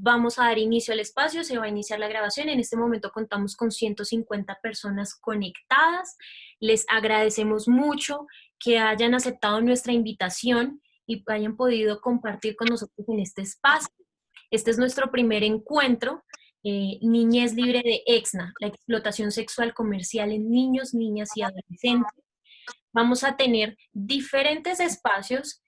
vamos a dar inicio al espacio, se va a iniciar la grabación. En este momento contamos con 150 personas conectadas. Les agradecemos mucho que hayan aceptado nuestra invitación y hayan podido compartir con nosotros en este espacio. Este es nuestro primer encuentro, Niñez Libre de EXNA, la explotación sexual comercial en niños, niñas y adolescentes. Vamos a tener diferentes espacios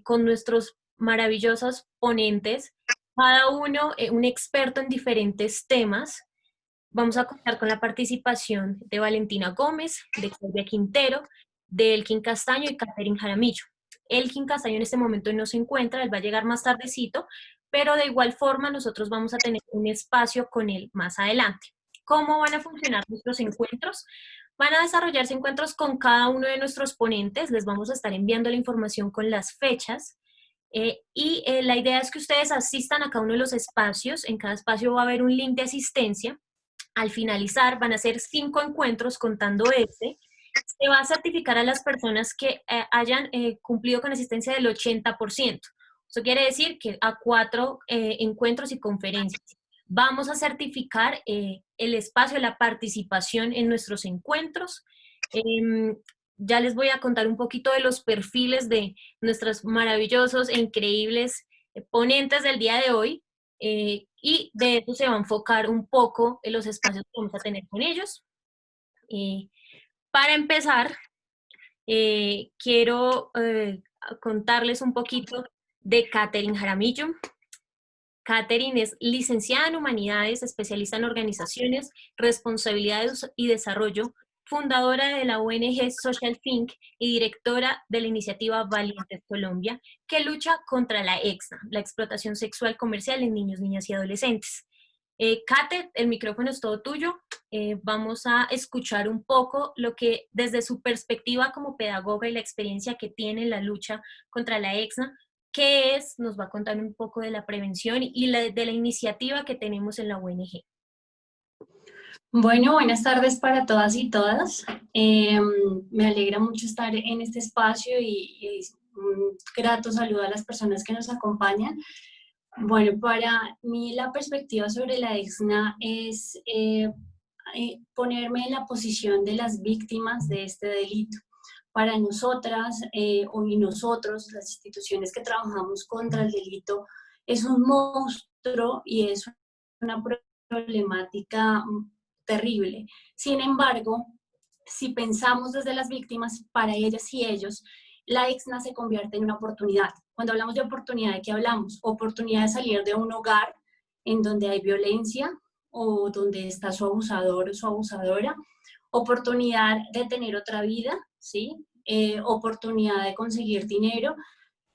con nuestros maravillosos ponentes, cada uno un experto en diferentes temas. Vamos a contar con la participación de Valentina Gómez, de Claudia Quintero, de Elkin Castaño y Catherine Jaramillo. Elkin Castaño en este momento no se encuentra, él va a llegar más tardecito, pero de igual forma nosotros vamos a tener un espacio con él más adelante. ¿Cómo van a funcionar nuestros encuentros? Van a desarrollarse encuentros con cada uno de nuestros ponentes, les vamos a estar enviando la información con las fechas, la idea es que ustedes asistan a cada uno de los espacios. En cada espacio va a haber un link de asistencia. Al finalizar van a ser 5 encuentros contando este. Se va a certificar a las personas que hayan cumplido con asistencia del 80%. Eso quiere decir que a 4 encuentros y conferencias. Vamos a certificar el espacio, la participación en nuestros encuentros. Ya les voy a contar un poquito de los perfiles de nuestros maravillosos e increíbles ponentes del día de hoy. Y de eso se va a enfocar un poco en los espacios que vamos a tener con ellos. Para empezar, quiero contarles un poquito de Catherine Jaramillo. Catherine es licenciada en Humanidades, especialista en organizaciones, responsabilidades y desarrollo, fundadora de la ONG Social Think y directora de la iniciativa Valientes Colombia, que lucha contra la EXNA, la explotación sexual comercial en niños, niñas y adolescentes. Kate, el micrófono es todo tuyo. Vamos a escuchar un poco lo que desde su perspectiva como pedagoga y la experiencia que tiene en la lucha contra la EXNA, qué es, nos va a contar un poco de la prevención y de la iniciativa que tenemos en la ONG. Bueno, buenas tardes para todas y todas. Me alegra mucho estar en este espacio y un grato saludo a las personas que nos acompañan. Bueno, para mí la perspectiva sobre la EXNA es ponerme en la posición de las víctimas de este delito. Para nosotras y nosotros, las instituciones que trabajamos contra el delito, es un monstruo y es una problemática terrible. Sin embargo, si pensamos desde las víctimas, para ellas y ellos, la EXNA se convierte en una oportunidad. Cuando hablamos de oportunidad, ¿de qué hablamos? Oportunidad de salir de un hogar en donde hay violencia o donde está su abusador o su abusadora, oportunidad de tener otra vida, ¿sí? Oportunidad de conseguir dinero,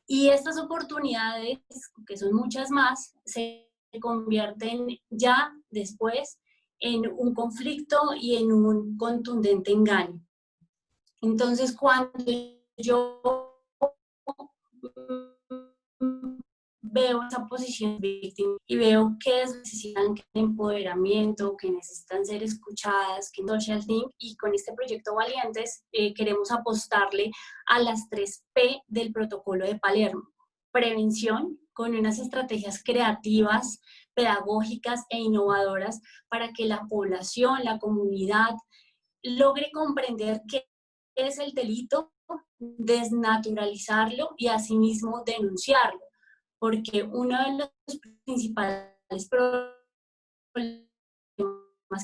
y estas oportunidades, que son muchas más, se convierten ya después en un conflicto y en un contundente engaño. Entonces, cuando yo veo esa posición de víctima y veo que necesitan empoderamiento, que necesitan ser escuchadas, que Social Think, y con este proyecto Valientes queremos apostarle a las 3P del protocolo de Palermo. Prevención, con unas estrategias creativas, pedagógicas e innovadoras para que la población, la comunidad, logre comprender qué es el delito, desnaturalizarlo y asimismo denunciarlo. Porque uno de los principales problemas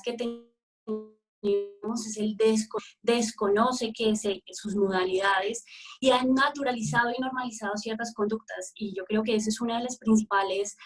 que tenemos es el desconoce sus modalidades y han naturalizado y normalizado ciertas conductas, y yo creo que ese es uno de los principales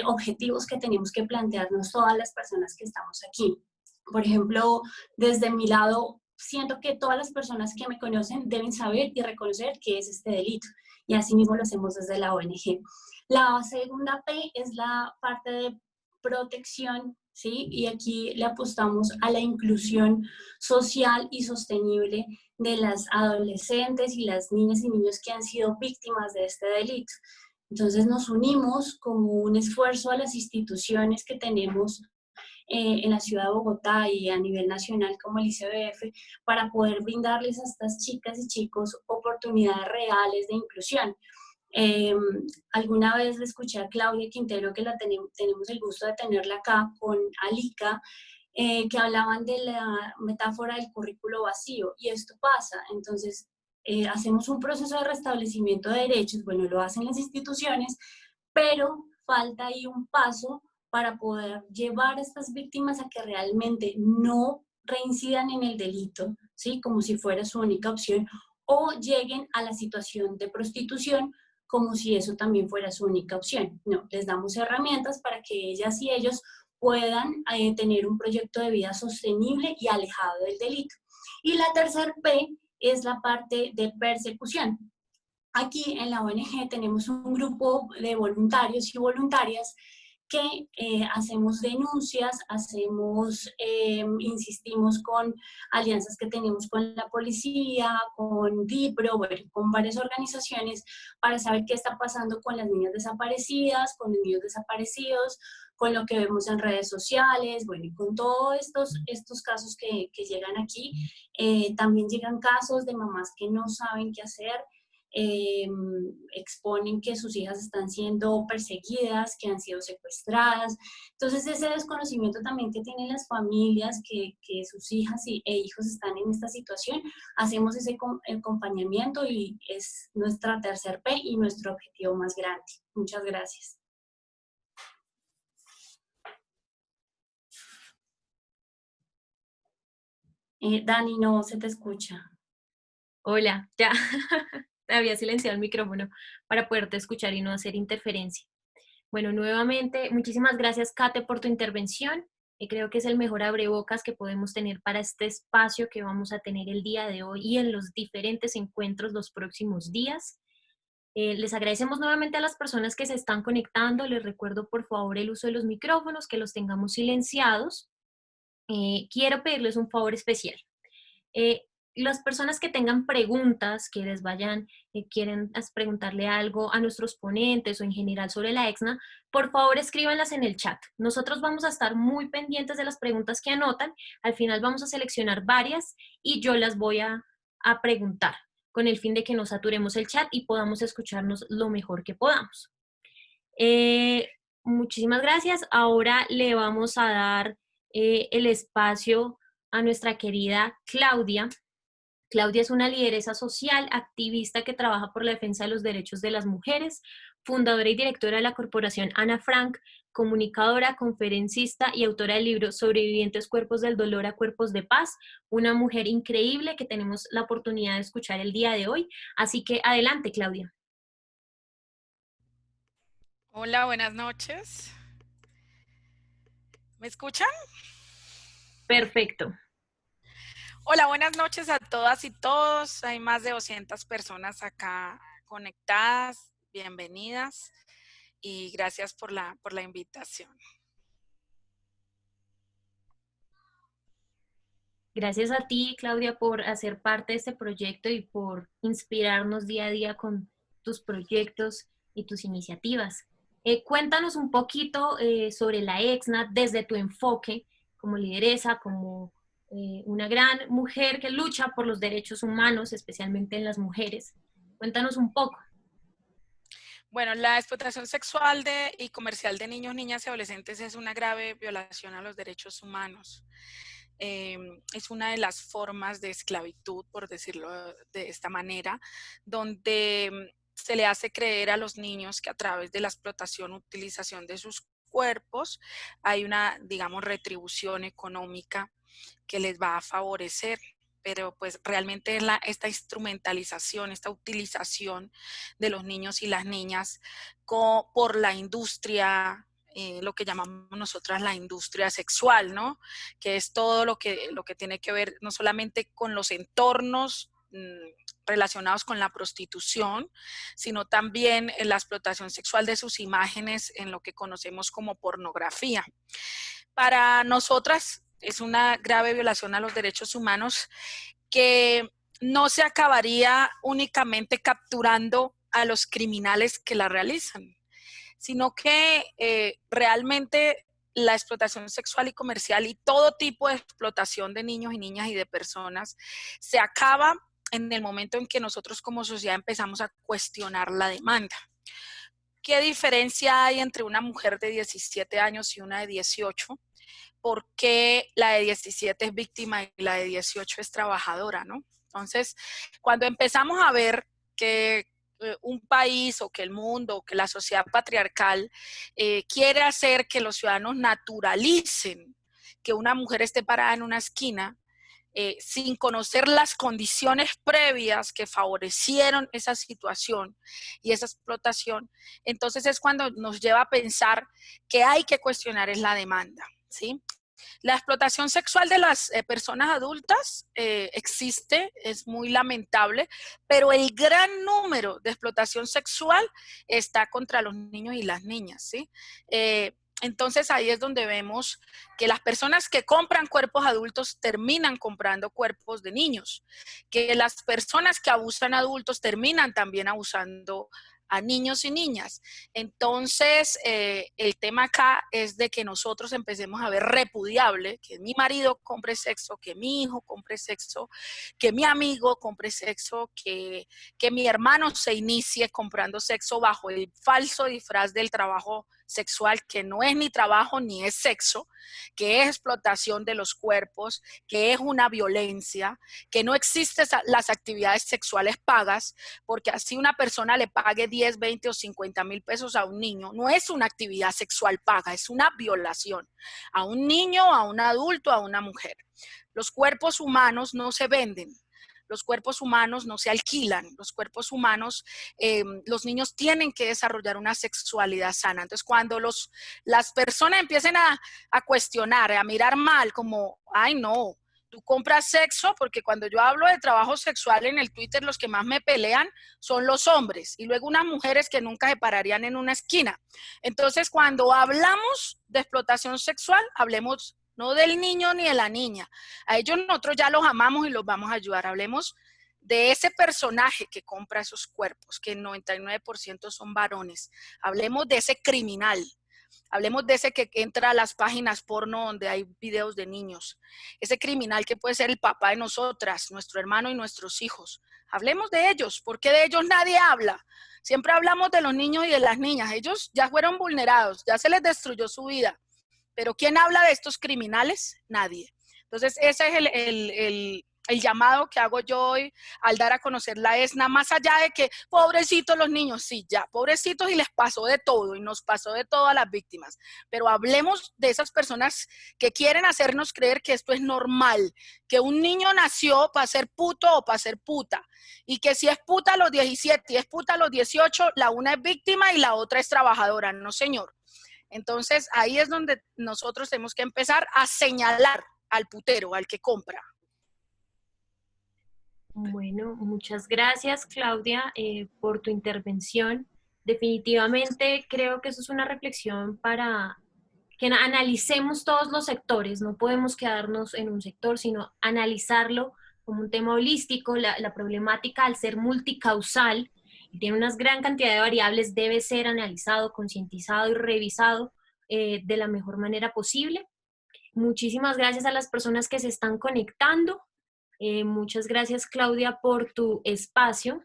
objetivos que tenemos que plantearnos todas las personas que estamos aquí. Por ejemplo, desde mi lado, siento que todas las personas que me conocen deben saber y reconocer qué es este delito, y así mismo lo hacemos desde la ONG. La segunda P es la parte de protección, ¿sí? Y aquí le apostamos a la inclusión social y sostenible de las adolescentes y las niñas y niños que han sido víctimas de este delito. Entonces nos unimos como un esfuerzo a las instituciones que tenemos en la ciudad de Bogotá y a nivel nacional como el ICBF, para poder brindarles a estas chicas y chicos oportunidades reales de inclusión. Eh, Alguna vez le escuché a Claudia Quintero, que tenemos el gusto de tenerla acá, con Alica, que hablaban de la metáfora del currículo vacío, y esto pasa. Entonces, hacemos un proceso de restablecimiento de derechos, bueno, lo hacen las instituciones, pero falta ahí un paso para poder llevar a estas víctimas a que realmente no reincidan en el delito, ¿sí? Como si fuera su única opción, o lleguen a la situación de prostitución como si eso también fuera su única opción. No, les damos herramientas para que ellas y ellos puedan tener un proyecto de vida sostenible y alejado del delito. Y la tercer P es la parte de persecución. Aquí en la ONG tenemos un grupo de voluntarios y voluntarias que hacemos denuncias, insistimos con alianzas que tenemos con la policía, con DIPRO, bueno, con varias organizaciones para saber qué está pasando con las niñas desaparecidas, con los niños desaparecidos, con lo que vemos en redes sociales, bueno, y con todos estos casos que llegan aquí. También llegan casos de mamás que no saben qué hacer, eh, exponen que sus hijas están siendo perseguidas, que han sido secuestradas. Entonces, ese desconocimiento también que tienen las familias, que sus hijas e hijos están en esta situación, hacemos ese acompañamiento y es nuestra tercer P y nuestro objetivo más grande. Muchas gracias. Dani, no se te escucha. Hola, ya. Había silenciado el micrófono para poderte escuchar y no hacer interferencia. Bueno, nuevamente, muchísimas gracias, Kate, por tu intervención. Creo que es el mejor abrebocas que podemos tener para este espacio que vamos a tener el día de hoy y en los diferentes encuentros los próximos días. Les agradecemos nuevamente a las personas que se están conectando. Les recuerdo, por favor, el uso de los micrófonos, que los tengamos silenciados. Quiero pedirles un favor especial. Eh, las personas que tengan preguntas, que les vayan, quieren preguntarle algo a nuestros ponentes o en general sobre la EXNA, por favor escríbanlas en el chat. Nosotros vamos a estar muy pendientes de las preguntas que anotan. Al final vamos a seleccionar varias y yo las voy a preguntar con el fin de que no saturemos el chat y podamos escucharnos lo mejor que podamos. Muchísimas gracias. Ahora le vamos a dar el espacio a nuestra querida Claudia. Claudia es una lideresa social, activista que trabaja por la defensa de los derechos de las mujeres, fundadora y directora de la corporación Ana Frank, comunicadora, conferencista y autora del libro Sobrevivientes Cuerpos del Dolor a Cuerpos de Paz, una mujer increíble que tenemos la oportunidad de escuchar el día de hoy. Así que adelante, Claudia. Hola, buenas noches. ¿Me escuchan? Perfecto. Hola, buenas noches a todas y todos. Hay más de 200 personas acá conectadas. Bienvenidas y gracias por la invitación. Gracias a ti, Claudia, por hacer parte de este proyecto y por inspirarnos día a día con tus proyectos y tus iniciativas. Cuéntanos un poquito sobre la EXNA desde tu enfoque como lideresa, como una gran mujer que lucha por los derechos humanos, especialmente en las mujeres. Cuéntanos un poco. Bueno, la explotación sexual y comercial de niños, niñas y adolescentes es una grave violación a los derechos humanos. Es una de las formas de esclavitud, por decirlo de esta manera, donde se le hace creer a los niños que a través de la explotación, utilización de sus cuerpos, hay una, digamos, retribución económica que les va a favorecer. Pero pues realmente esta instrumentalización, esta utilización de los niños y las niñas por la industria, lo que llamamos nosotras la industria sexual, ¿no? Que es todo lo que tiene que ver no solamente con los entornos relacionados con la prostitución, sino también en la explotación sexual de sus imágenes en lo que conocemos como pornografía. Para nosotras es una grave violación a los derechos humanos que no se acabaría únicamente capturando a los criminales que la realizan, sino que realmente la explotación sexual y comercial y todo tipo de explotación de niños y niñas y de personas se acaba en el momento en que nosotros como sociedad empezamos a cuestionar la demanda. ¿Qué diferencia hay entre una mujer de 17 años y una de 18? ¿Por qué la de 17 es víctima y la de 18 es trabajadora, no? Entonces, cuando empezamos a ver que un país o que el mundo o que la sociedad patriarcal quiere hacer que los ciudadanos naturalicen que una mujer esté parada en una esquina, sin conocer las condiciones previas que favorecieron esa situación y esa explotación, entonces es cuando nos lleva a pensar que hay que cuestionar es la demanda, ¿sí? La explotación sexual de las personas adultas existe, es muy lamentable, pero el gran número de explotación sexual está contra los niños y las niñas, ¿sí? Entonces ahí es donde vemos que las personas que compran cuerpos adultos terminan comprando cuerpos de niños, que las personas que abusan adultos terminan también abusando a niños y niñas. Entonces, el tema acá es de que nosotros empecemos a ver repudiable que mi marido compre sexo, que mi hijo compre sexo, que mi amigo compre sexo, que mi hermano se inicie comprando sexo bajo el falso disfraz del trabajo sexual, que no es ni trabajo ni es sexo, que es explotación de los cuerpos, que es una violencia, que no existen las actividades sexuales pagas, porque así una persona le pague 10, 20 o 50,000 pesos a un niño, no es una actividad sexual paga, es una violación a un niño, a un adulto, a una mujer. Los cuerpos humanos no se venden. Los cuerpos humanos no se alquilan, los cuerpos humanos, los niños tienen que desarrollar una sexualidad sana. Entonces, cuando las personas empiecen a cuestionar, a mirar mal, como, ay no, tú compras sexo, porque cuando yo hablo de trabajo sexual en el Twitter, los que más me pelean son los hombres y luego unas mujeres que nunca se pararían en una esquina. Entonces, cuando hablamos de explotación sexual, hablemos no del niño ni de la niña. A ellos nosotros ya los amamos y los vamos a ayudar. Hablemos de ese personaje que compra esos cuerpos, que el 99% son varones. Hablemos de ese criminal. Hablemos de ese que entra a las páginas porno donde hay videos de niños. Ese criminal que puede ser el papá de nosotras, nuestro hermano y nuestros hijos. Hablemos de ellos, porque de ellos nadie habla. Siempre hablamos de los niños y de las niñas. Ellos ya fueron vulnerados, ya se les destruyó su vida. Pero ¿quién habla de estos criminales? Nadie. Entonces, ese es el llamado que hago yo hoy al dar a conocer la ESNA, más allá de que, pobrecitos los niños, sí, ya, pobrecitos y les pasó de todo, y nos pasó de todo a las víctimas, pero hablemos de esas personas que quieren hacernos creer que esto es normal, que un niño nació para ser puto o para ser puta, y que si es puta a los 17 y es puta a los 18, la una es víctima y la otra es trabajadora, no señor. Entonces, ahí es donde nosotros tenemos que empezar a señalar al putero, al que compra. Bueno, muchas gracias, Claudia, por tu intervención. Definitivamente creo que eso es una reflexión para que analicemos todos los sectores. No podemos quedarnos en un sector, sino analizarlo como un tema holístico. La problemática, al ser multicausal y tiene una gran cantidad de variables, debe ser analizado, concientizado y revisado de la mejor manera posible. Muchísimas gracias a las personas que se están conectando. Muchas gracias, Claudia, por tu espacio.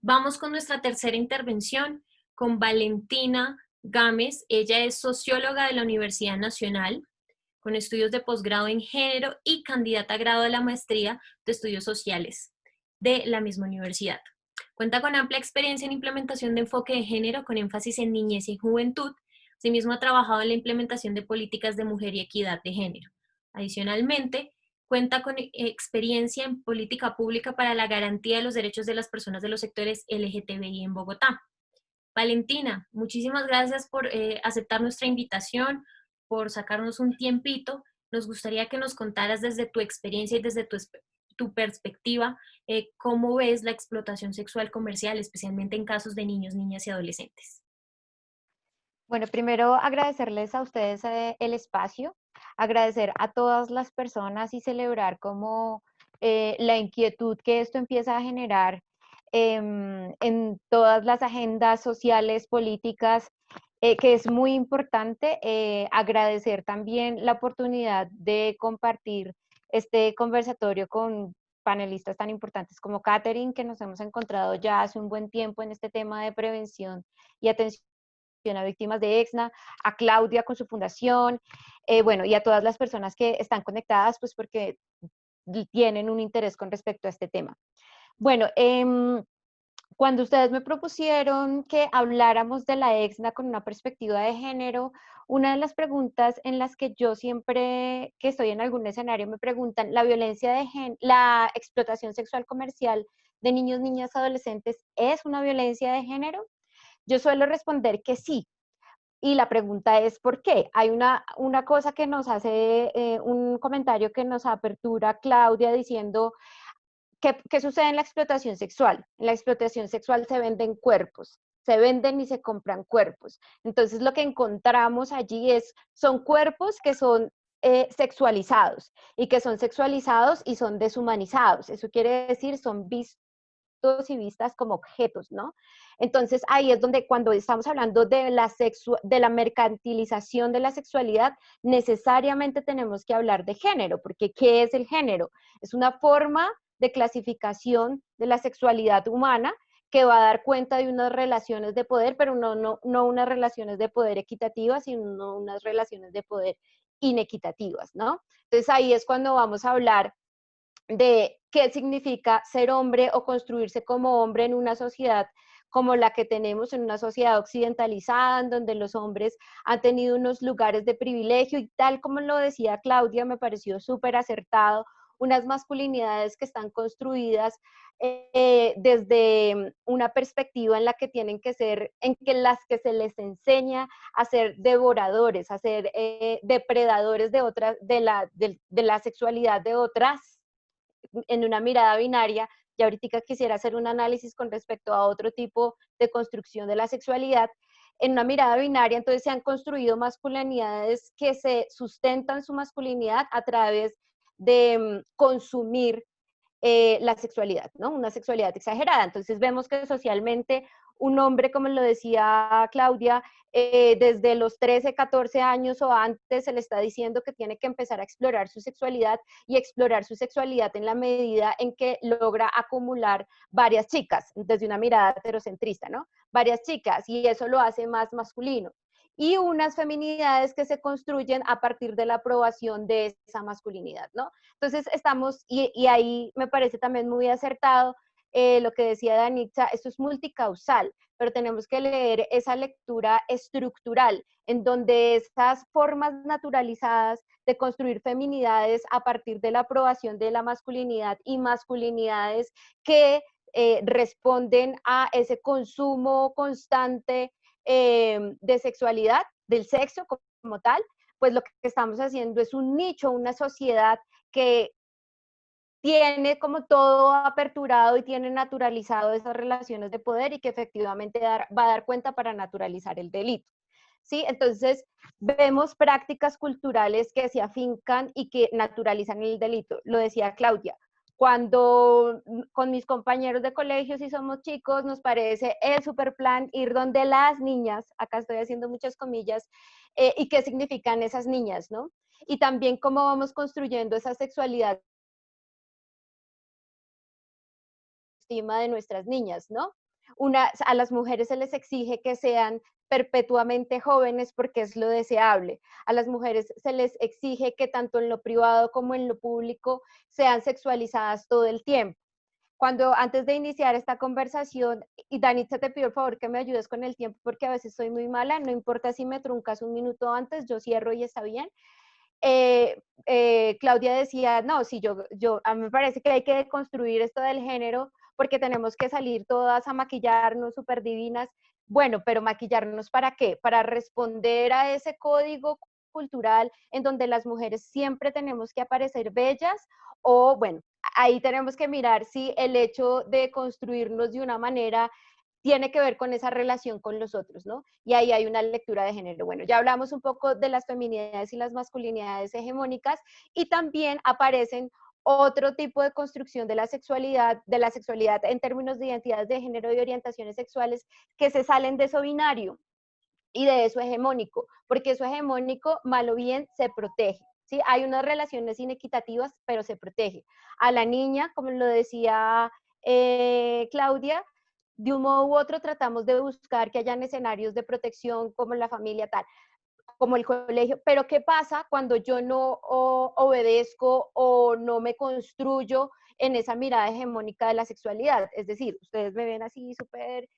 Vamos con nuestra tercera intervención, con Valentina Gámez. Ella es socióloga de la Universidad Nacional, con estudios de posgrado en género y candidata a grado de la maestría de estudios sociales de la misma universidad. Cuenta con amplia experiencia en implementación de enfoque de género con énfasis en niñez y juventud. Asimismo, ha trabajado en la implementación de políticas de mujer y equidad de género. Adicionalmente, cuenta con experiencia en política pública para la garantía de los derechos de las personas de los sectores LGTBI en Bogotá. Valentina, muchísimas gracias por aceptar nuestra invitación, por sacarnos un tiempito. Nos gustaría que nos contaras desde tu experiencia y desde tu perspectiva cómo ves la explotación sexual comercial, especialmente en casos de niños, niñas y adolescentes. Bueno, primero agradecerles a ustedes el espacio, agradecer a todas las personas y celebrar como la inquietud que esto empieza a generar en todas las agendas sociales, políticas, que es muy importante. Agradecer también la oportunidad de compartir este conversatorio con panelistas tan importantes como Catherine, que nos hemos encontrado ya hace un buen tiempo en este tema de prevención y atención a víctimas de EXNA, a Claudia con su fundación, bueno, y a todas las personas que están conectadas, pues porque tienen un interés con respecto a este tema. Bueno, cuando ustedes me propusieron que habláramos de la EXNA con una perspectiva de género, una de las preguntas en las que yo siempre que estoy en algún escenario me preguntan, ¿la violencia de género, la explotación sexual comercial de niños, niñas, adolescentes es una violencia de género? Yo suelo responder que sí. Y la pregunta es, ¿por qué? Hay una cosa que nos hace, un comentario que nos apertura Claudia diciendo, ¿qué sucede en la explotación sexual? En la explotación sexual se venden cuerpos, se venden y se compran cuerpos. Entonces lo que encontramos allí son cuerpos que son sexualizados y que son sexualizados y son deshumanizados. Eso quiere decir, son vistos y vistas como objetos, ¿no? Entonces ahí es donde cuando estamos hablando de la mercantilización de la sexualidad, necesariamente tenemos que hablar de género, porque ¿qué es el género? Es una forma de clasificación de la sexualidad humana que va a dar cuenta de unas relaciones de poder, pero no unas relaciones de poder equitativas, sino unas relaciones de poder inequitativas, ¿no? Entonces ahí es cuando vamos a hablar de qué significa ser hombre o construirse como hombre en una sociedad como la que tenemos, en una sociedad occidentalizada, en donde los hombres han tenido unos lugares de privilegio y tal como lo decía Claudia, me pareció súper acertado, unas masculinidades que están construidas desde una perspectiva en la que tienen que ser, en que las que se les enseña a ser devoradores, a ser depredadores de la sexualidad de otras, en una mirada binaria. Y ahorita quisiera hacer un análisis con respecto a otro tipo de construcción de la sexualidad. En una mirada binaria, entonces se han construido masculinidades que se sustentan su masculinidad a través de consumir la sexualidad, ¿no? Una sexualidad exagerada. Entonces vemos que socialmente un hombre, como lo decía Claudia, desde los 13, 14 años o antes se le está diciendo que tiene que empezar a explorar su sexualidad y explorar su sexualidad en la medida en que logra acumular varias chicas, desde una mirada heterocentrista, ¿no? Varias chicas, y eso lo hace más masculino. Y unas feminidades que se construyen a partir de la aprobación de esa masculinidad, ¿no? Entonces estamos, y ahí me parece también muy acertado lo que decía Danitza, esto es multicausal, pero tenemos que leer esa lectura estructural, en donde estas formas naturalizadas de construir feminidades a partir de la aprobación de la masculinidad y masculinidades que responden a ese consumo constante de sexualidad, del sexo como tal, pues lo que estamos haciendo es un nicho, una sociedad que tiene como todo aperturado y tiene naturalizado esas relaciones de poder y que efectivamente va a dar cuenta para naturalizar el delito. ¿Sí? Entonces, vemos prácticas culturales que se afincan y que naturalizan el delito. Lo decía Claudia, cuando con mis compañeros de colegio, si somos chicos, nos parece el super plan ir donde las niñas, acá estoy haciendo muchas comillas, y qué significan esas niñas, ¿no? Y también cómo vamos construyendo esa sexualidad de nuestras niñas, ¿no? A las mujeres se les exige que sean perpetuamente jóvenes porque es lo deseable. A las mujeres se les exige que tanto en lo privado como en lo público sean sexualizadas todo el tiempo. Cuando antes de iniciar esta conversación, y Danitza, te pido por favor que me ayudes con el tiempo porque a veces soy muy mala, no importa si me truncas un minuto antes, yo cierro y está bien. Claudia decía, no, sí, a mí me parece que hay que deconstruir esto del género porque tenemos que salir todas a maquillarnos súper divinas. Bueno, pero maquillarnos ¿para qué? Para responder a ese código cultural en donde las mujeres siempre tenemos que aparecer bellas o bueno, ahí tenemos que mirar si el hecho de construirnos de una manera tiene que ver con esa relación con los otros, ¿no? Y ahí hay una lectura de género. Bueno, ya hablamos un poco de las feminidades y las masculinidades hegemónicas y también aparecen otro tipo de construcción de la sexualidad en términos de identidades de género y orientaciones sexuales que se salen de eso binario y de eso hegemónico, porque eso hegemónico, mal o bien, se protege. ¿sí? Hay unas relaciones inequitativas, pero se protege. A la niña, como lo decía Claudia, de un modo u otro tratamos de buscar que hayan escenarios de protección como la familia tal, como el colegio, pero ¿qué pasa cuando yo no obedezco o no me construyo en esa mirada hegemónica de la sexualidad? Es decir, ustedes me ven así súper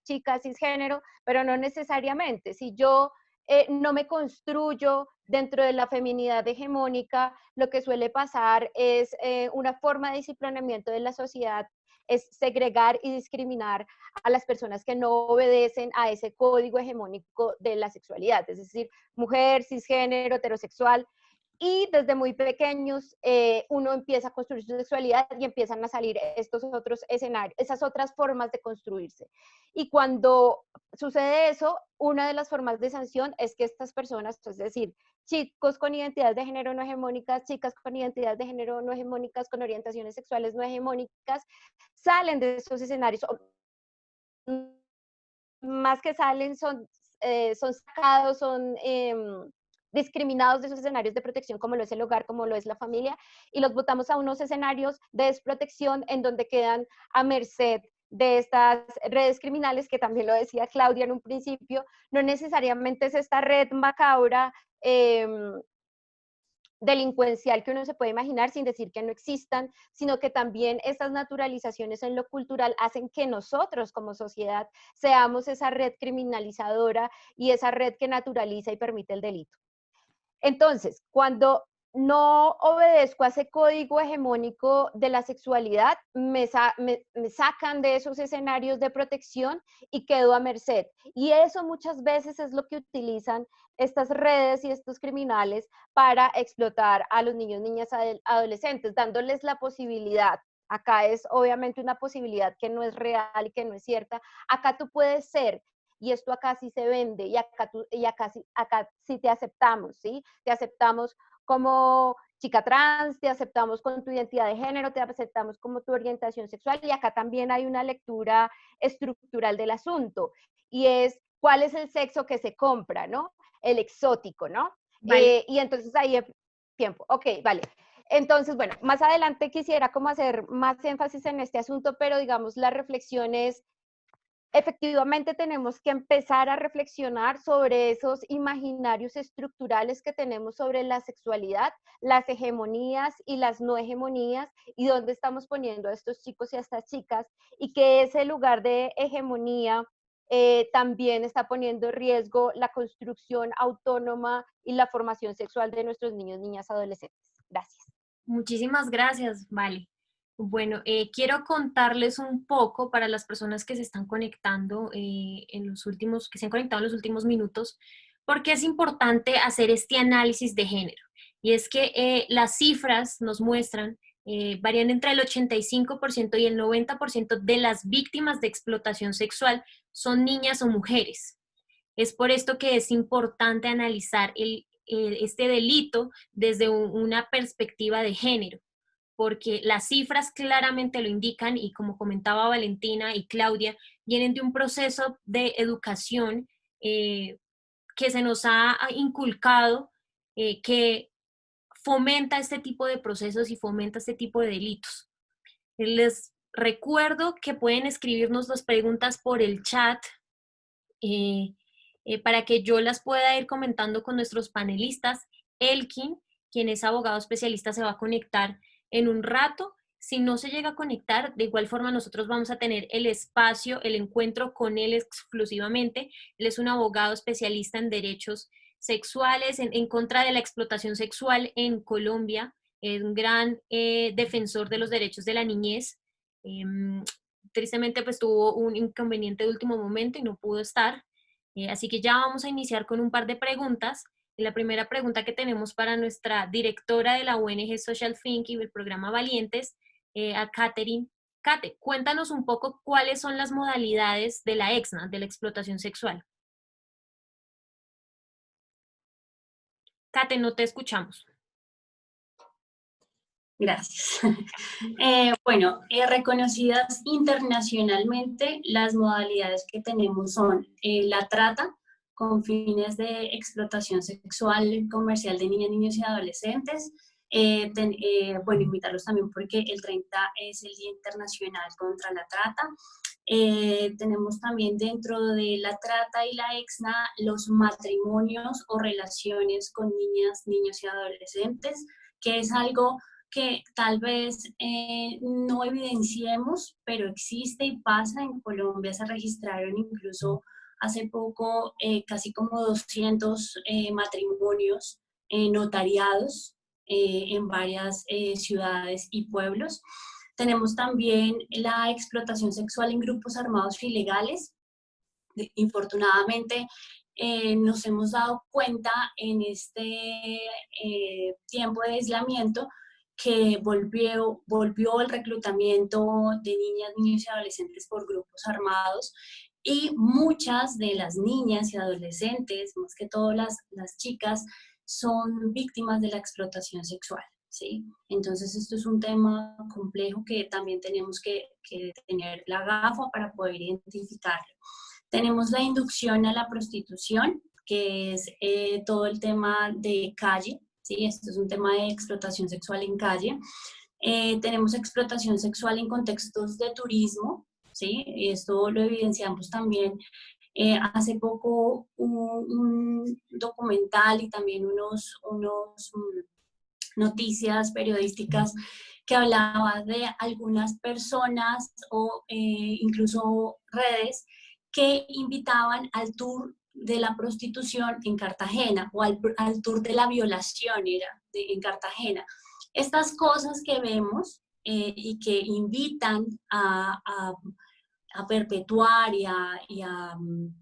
chica cisgénero, pero no necesariamente. Si yo no me construyo dentro de la feminidad hegemónica, lo que suele pasar es una forma de disciplinamiento de la sociedad, es segregar y discriminar a las personas que no obedecen a ese código hegemónico de la sexualidad, es decir, mujer, cisgénero, heterosexual. Y desde muy pequeños uno empieza a construir su sexualidad y empiezan a salir estos otros escenarios, esas otras formas de construirse. Y cuando sucede eso, una de las formas de sanción es que estas personas, es decir, chicos con identidades de género no hegemónicas, chicas con identidades de género no hegemónicas, con orientaciones sexuales no hegemónicas, salen de esos escenarios, más que salen, son sacados, son discriminados de esos escenarios de protección, como lo es el hogar, como lo es la familia, y los botamos a unos escenarios de desprotección en donde quedan a merced de estas redes criminales, que también lo decía Claudia en un principio, no necesariamente es esta red macabra delincuencial que uno se puede imaginar, sin decir que no existan, sino que también estas naturalizaciones en lo cultural hacen que nosotros como sociedad seamos esa red criminalizadora y esa red que naturaliza y permite el delito. Entonces, cuando no obedezco a ese código hegemónico de la sexualidad, me sacan de esos escenarios de protección y quedo a merced. Y eso muchas veces es lo que utilizan estas redes y estos criminales para explotar a los niños, niñas, adolescentes, dándoles la posibilidad. Acá es obviamente una posibilidad que no es real y que no es cierta. Acá tú puedes ser, y esto acá sí se vende, y acá sí te aceptamos, ¿sí? Te aceptamos como chica trans, te aceptamos con tu identidad de género, te aceptamos como tu orientación sexual, y acá también hay una lectura estructural del asunto, y es cuál es el sexo que se compra, ¿no? El exótico, ¿no? Vale. Y entonces ahí tiempo, ok, vale. Entonces, bueno, más adelante quisiera como hacer más énfasis en este asunto, pero digamos, la reflexión es, efectivamente tenemos que empezar a reflexionar sobre esos imaginarios estructurales que tenemos sobre la sexualidad, las hegemonías y las no hegemonías, y dónde estamos poniendo a estos chicos y a estas chicas, y que ese lugar de hegemonía también está poniendo en riesgo la construcción autónoma y la formación sexual de nuestros niños, niñas, adolescentes. Gracias. Muchísimas gracias, vale. Bueno, quiero contarles un poco para las personas que se están conectando que se han conectado en los últimos minutos, porque es importante hacer este análisis de género. Y es que las cifras nos muestran, varían entre el 85% y el 90% de las víctimas de explotación sexual son niñas o mujeres. Es por esto que es importante analizar este delito desde una perspectiva de género, porque las cifras claramente lo indican y como comentaba Valentina y Claudia, vienen de un proceso de educación que se nos ha inculcado, que fomenta este tipo de procesos y fomenta este tipo de delitos. Les recuerdo que pueden escribirnos las preguntas por el chat, eh, para que yo las pueda ir comentando con nuestros panelistas. Elkin, quien es abogado especialista, se va a conectar en un rato. Si no se llega a conectar, de igual forma nosotros vamos a tener el espacio, el encuentro con él exclusivamente. Él es un abogado especialista en derechos sexuales, en contra de la explotación sexual en Colombia, es un gran defensor de los derechos de la niñez. Tristemente pues tuvo un inconveniente de último momento y no pudo estar. Así que ya vamos a iniciar con un par de preguntas. La primera pregunta que tenemos para nuestra directora de la ONG Social Think y del programa Valientes, a Catherine. Kate, cuéntanos un poco cuáles son las modalidades de la EXNA, de la explotación sexual. Kate, no te escuchamos. Gracias. Bueno, reconocidas internacionalmente, las modalidades que tenemos son la trata, con fines de explotación sexual comercial de niñas, niños y adolescentes. Bueno, invitarlos también porque el 30 es el Día Internacional contra la Trata. Tenemos también dentro de la trata y la EXNA los matrimonios o relaciones con niñas, niños y adolescentes, que es algo que tal vez no evidenciemos, pero existe y pasa. En Colombia se registraron incluso hace poco casi como 200 matrimonios notariados en varias ciudades y pueblos. Tenemos también la explotación sexual en grupos armados ilegales. Infortunadamente, nos hemos dado cuenta en este tiempo de aislamiento que volvió el reclutamiento de niñas, niños y adolescentes por grupos armados, y muchas de las niñas y adolescentes, más que todo las chicas, son víctimas de la explotación sexual, ¿sí? Entonces esto es un tema complejo que también tenemos que tener la gafa para poder identificarlo. Tenemos la inducción a la prostitución, que es todo el tema de calle, ¿sí? Esto es un tema de explotación sexual en calle. Tenemos explotación sexual en contextos de turismo, ¿sí? Esto lo evidenciamos también. Hace poco un documental y también unos noticias periodísticas que hablaba de algunas personas o incluso redes que invitaban al tour de la prostitución en Cartagena o al tour de la violación en Cartagena. Estas cosas que vemos y que invitan a perpetuar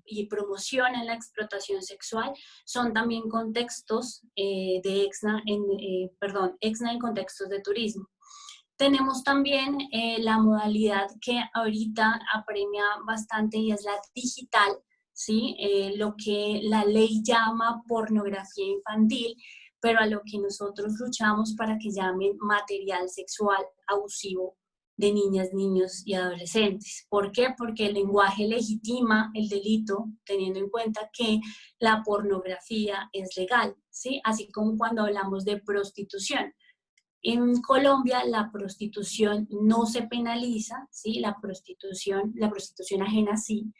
y promocionan la explotación sexual son también contextos de EXNA en contextos de turismo. Tenemos también la modalidad que ahorita apremia bastante y es la digital, ¿sí? Lo que la ley llama pornografía infantil, pero a lo que nosotros luchamos para que llamen material sexual abusivo de niñas, niños y adolescentes. ¿Por qué? Porque el lenguaje legitima el delito, teniendo en cuenta que la pornografía es legal, ¿sí? Así como cuando hablamos de prostitución. En Colombia la prostitución no se penaliza, ¿sí? La prostitución ajena sí.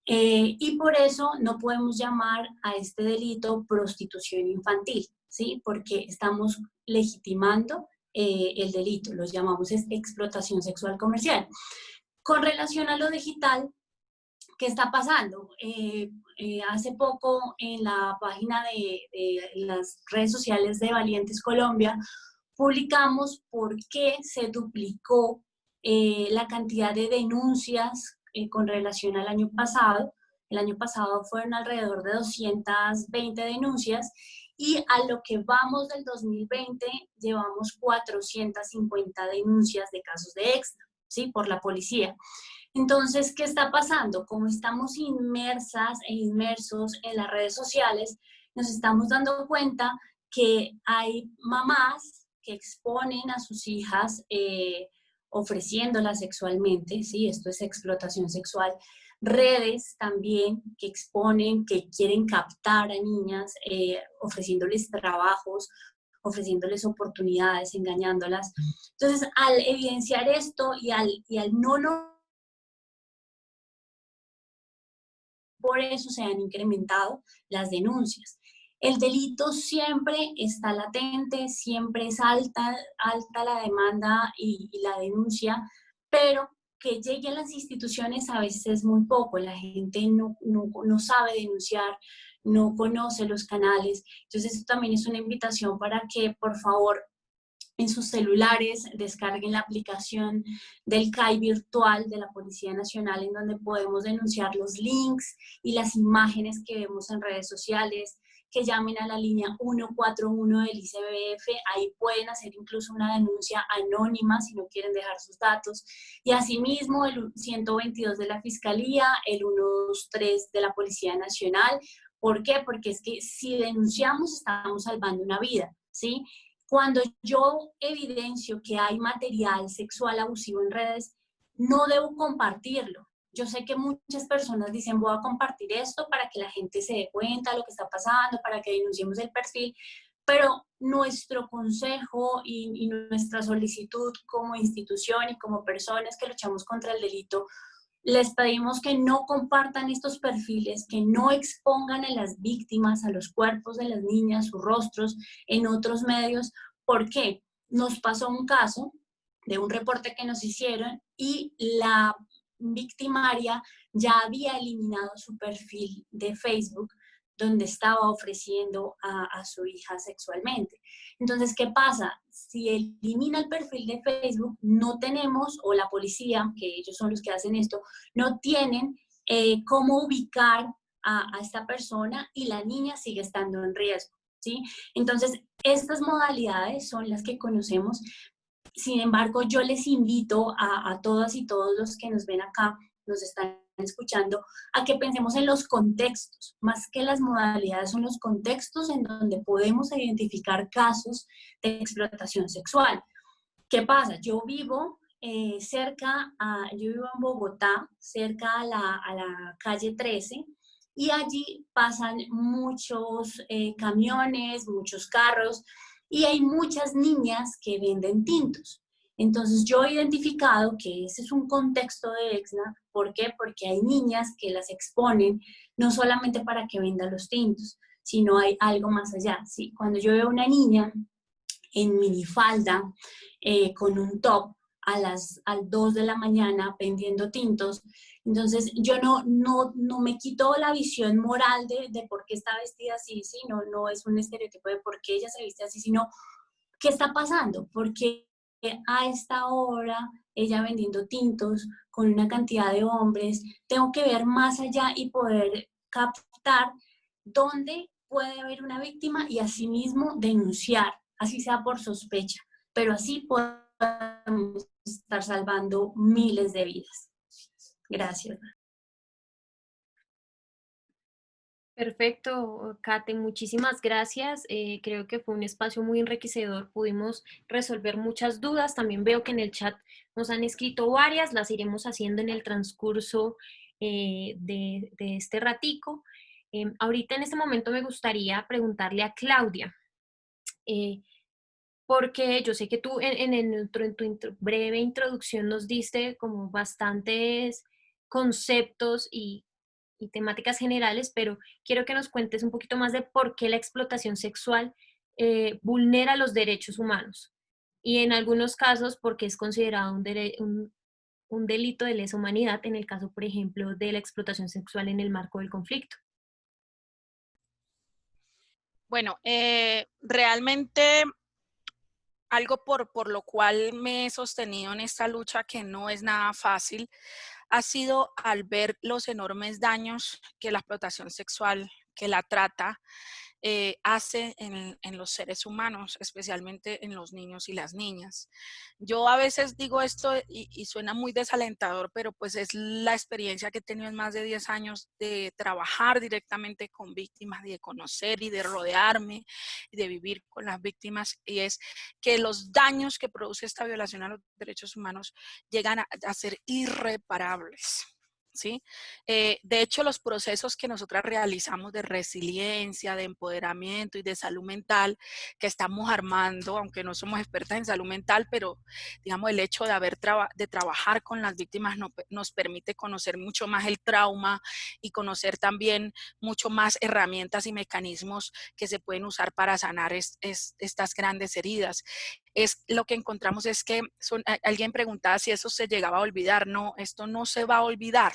Y por eso no podemos llamar a este delito prostitución infantil, ¿sí? Porque estamos legitimando el delito, los llamamos explotación sexual comercial. Con relación a lo digital, ¿qué está pasando? Hace poco en la página de las redes sociales de Valientes Colombia publicamos por qué se duplicó la cantidad de denuncias con relación al año pasado. El año pasado fueron alrededor de 220 denuncias y a lo que vamos del 2020 llevamos 450 denuncias de casos de EXNA, ¿sí? Por la policía. Entonces, ¿qué está pasando? Como estamos inmersas e inmersos en las redes sociales, nos estamos dando cuenta que hay mamás que exponen a sus hijas ofreciéndolas sexualmente, ¿sí? Esto es explotación sexual. Redes también que exponen, que quieren captar a niñas, ofreciéndoles trabajos, ofreciéndoles oportunidades, engañándolas. Entonces, al evidenciar esto y al no por eso se han incrementado las denuncias. El delito siempre está latente, siempre es alta la demanda y la denuncia, pero que llegue a las instituciones a veces es muy poco. La gente no sabe denunciar, no conoce los canales. Entonces, esto también es una invitación para que, por favor, en sus celulares descarguen la aplicación del CAI virtual de la Policía Nacional, en donde podemos denunciar los links y las imágenes que vemos en redes sociales, que llamen a la línea 141 del ICBF, ahí pueden hacer incluso una denuncia anónima si no quieren dejar sus datos, y asimismo el 122 de la Fiscalía, el 123 de la Policía Nacional. ¿Por qué? Porque es que si denunciamos estamos salvando una vida, ¿sí? Cuando yo evidencio que hay material sexual abusivo en redes, no debo compartirlo, Yo sé que muchas personas dicen, voy a compartir esto para que la gente se dé cuenta de lo que está pasando, para que denunciemos el perfil, pero nuestro consejo y nuestra solicitud como institución y como personas que luchamos contra el delito, les pedimos que no compartan estos perfiles, que no expongan a las víctimas, a los cuerpos de las niñas, sus rostros en otros medios. ¿Por qué? Nos pasó un caso de un reporte que nos hicieron y la victimaria ya había eliminado su perfil de Facebook donde estaba ofreciendo a su hija sexualmente. Entonces, ¿qué pasa? Si elimina el perfil de Facebook, no tenemos, o la policía, que ellos son los que hacen esto, no tienen cómo ubicar a esta persona y la niña sigue estando en riesgo, ¿sí? Entonces, estas modalidades son las que conocemos. Sin embargo, yo les invito a todas y todos los que nos ven acá, nos están escuchando, a que pensemos en los contextos, más que las modalidades, son los contextos en donde podemos identificar casos de explotación sexual. ¿Qué pasa? Yo vivo yo vivo en Bogotá, cerca a la calle 13, y allí pasan muchos camiones, muchos carros, y hay muchas niñas que venden tintos. Entonces yo he identificado que ese es un contexto de EXNA. ¿Por qué? Porque hay niñas que las exponen no solamente para que vendan los tintos, sino hay algo más allá. ¿Sí? Cuando yo veo una niña en minifalda, con un top al 2 de la mañana vendiendo tintos. Entonces yo no me quito la visión moral de por qué está vestida así, ¿sí? No es un estereotipo de por qué ella se viste así, sino qué está pasando, porque a esta hora ella vendiendo tintos con una cantidad de hombres. Tengo que ver más allá y poder captar dónde puede haber una víctima y asimismo denunciar, así sea por sospecha, pero así podemos estar salvando miles de vidas. Gracias. Perfecto, Kate, muchísimas gracias. Creo que fue un espacio muy enriquecedor. Pudimos resolver muchas dudas. También veo que en el chat nos han escrito varias. Las iremos haciendo en el transcurso de este ratico. Ahorita en este momento me gustaría preguntarle a Claudia, porque yo sé que tú en tu breve introducción nos diste como bastantes conceptos y temáticas generales, pero quiero que nos cuentes un poquito más de por qué la explotación sexual vulnera los derechos humanos y en algunos casos porque es considerado un delito de lesa humanidad en el caso, por ejemplo, de la explotación sexual en el marco del conflicto. Bueno, realmente algo por lo cual me he sostenido en esta lucha, que no es nada fácil, ha sido al ver los enormes daños que la explotación sexual, que la trata, hace en los seres humanos, especialmente en los niños y las niñas. Yo a veces digo esto y suena muy desalentador, pero pues es la experiencia que he tenido en más de 10 años de trabajar directamente con víctimas, de conocer y de rodearme y de vivir con las víctimas, y es que los daños que produce esta violación a los derechos humanos llegan a ser irreparables. ¿Sí? De hecho, los procesos que nosotras realizamos de resiliencia, de empoderamiento y de salud mental que estamos armando, aunque no somos expertas en salud mental, pero digamos el hecho de trabajar con las víctimas nos permite conocer mucho más el trauma y conocer también mucho más herramientas y mecanismos que se pueden usar para sanar estas grandes heridas. Lo que encontramos es que alguien preguntaba si eso se llegaba a olvidar. No, esto no se va a olvidar.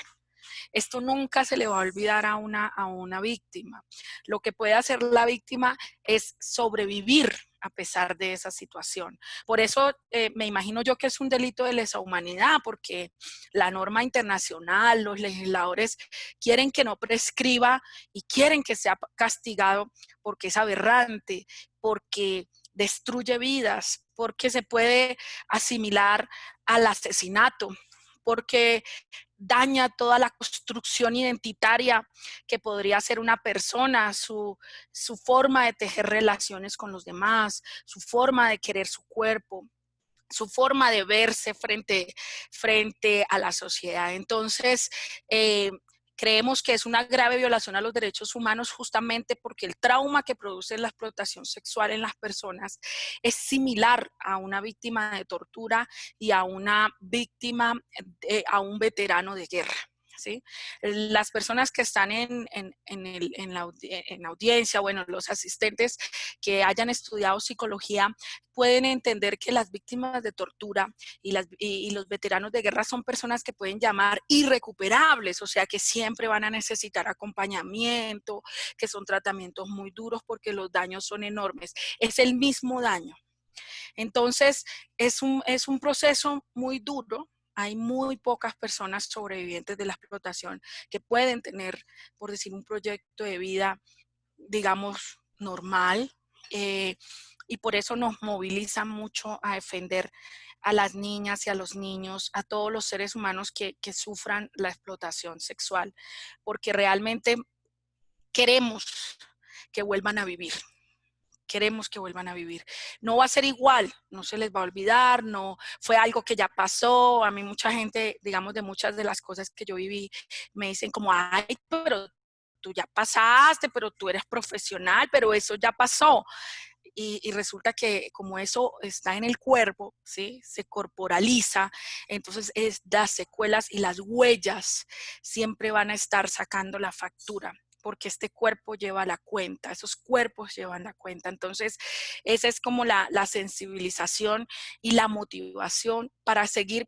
Esto nunca se le va a olvidar a una víctima. Lo que puede hacer la víctima es sobrevivir a pesar de esa situación. Por eso me imagino yo que es un delito de lesa humanidad, porque la norma internacional, los legisladores quieren que no prescriba y quieren que sea castigado porque es aberrante, porque destruye vidas, porque se puede asimilar al asesinato, porque daña toda la construcción identitaria que podría ser una persona, su forma de tejer relaciones con los demás, su forma de querer su cuerpo. su forma de verse frente a la sociedad. Entonces, creemos que es una grave violación a los derechos humanos justamente porque el trauma que produce la explotación sexual en las personas es similar a una víctima de tortura y a una víctima, a un veterano de guerra. ¿Sí? Las personas que están en la audiencia, bueno, los asistentes que hayan estudiado psicología pueden entender que las víctimas de tortura y los veteranos de guerra son personas que pueden llamar irrecuperables, o sea que siempre van a necesitar acompañamiento, que son tratamientos muy duros porque los daños son enormes. Es el mismo daño. Entonces, es un proceso muy duro. Hay muy pocas personas sobrevivientes de la explotación que pueden tener, por decir, un proyecto de vida, digamos, normal. Y por eso nos moviliza mucho a defender a las niñas y a los niños, a todos los seres humanos que sufran la explotación sexual, porque realmente queremos que vuelvan a vivir. Queremos que vuelvan a vivir. No va a ser igual, no se les va a olvidar, no fue algo que ya pasó. A mí mucha gente, digamos, de muchas de las cosas que yo viví, me dicen como, ay, pero tú ya pasaste, pero tú eres profesional, pero eso ya pasó. Y resulta que como eso está en el cuerpo, ¿sí? Se corporaliza, entonces las secuelas y las huellas siempre van a estar sacando la factura, porque este cuerpo lleva la cuenta, esos cuerpos llevan la cuenta. Entonces, esa es como la sensibilización y la motivación para seguir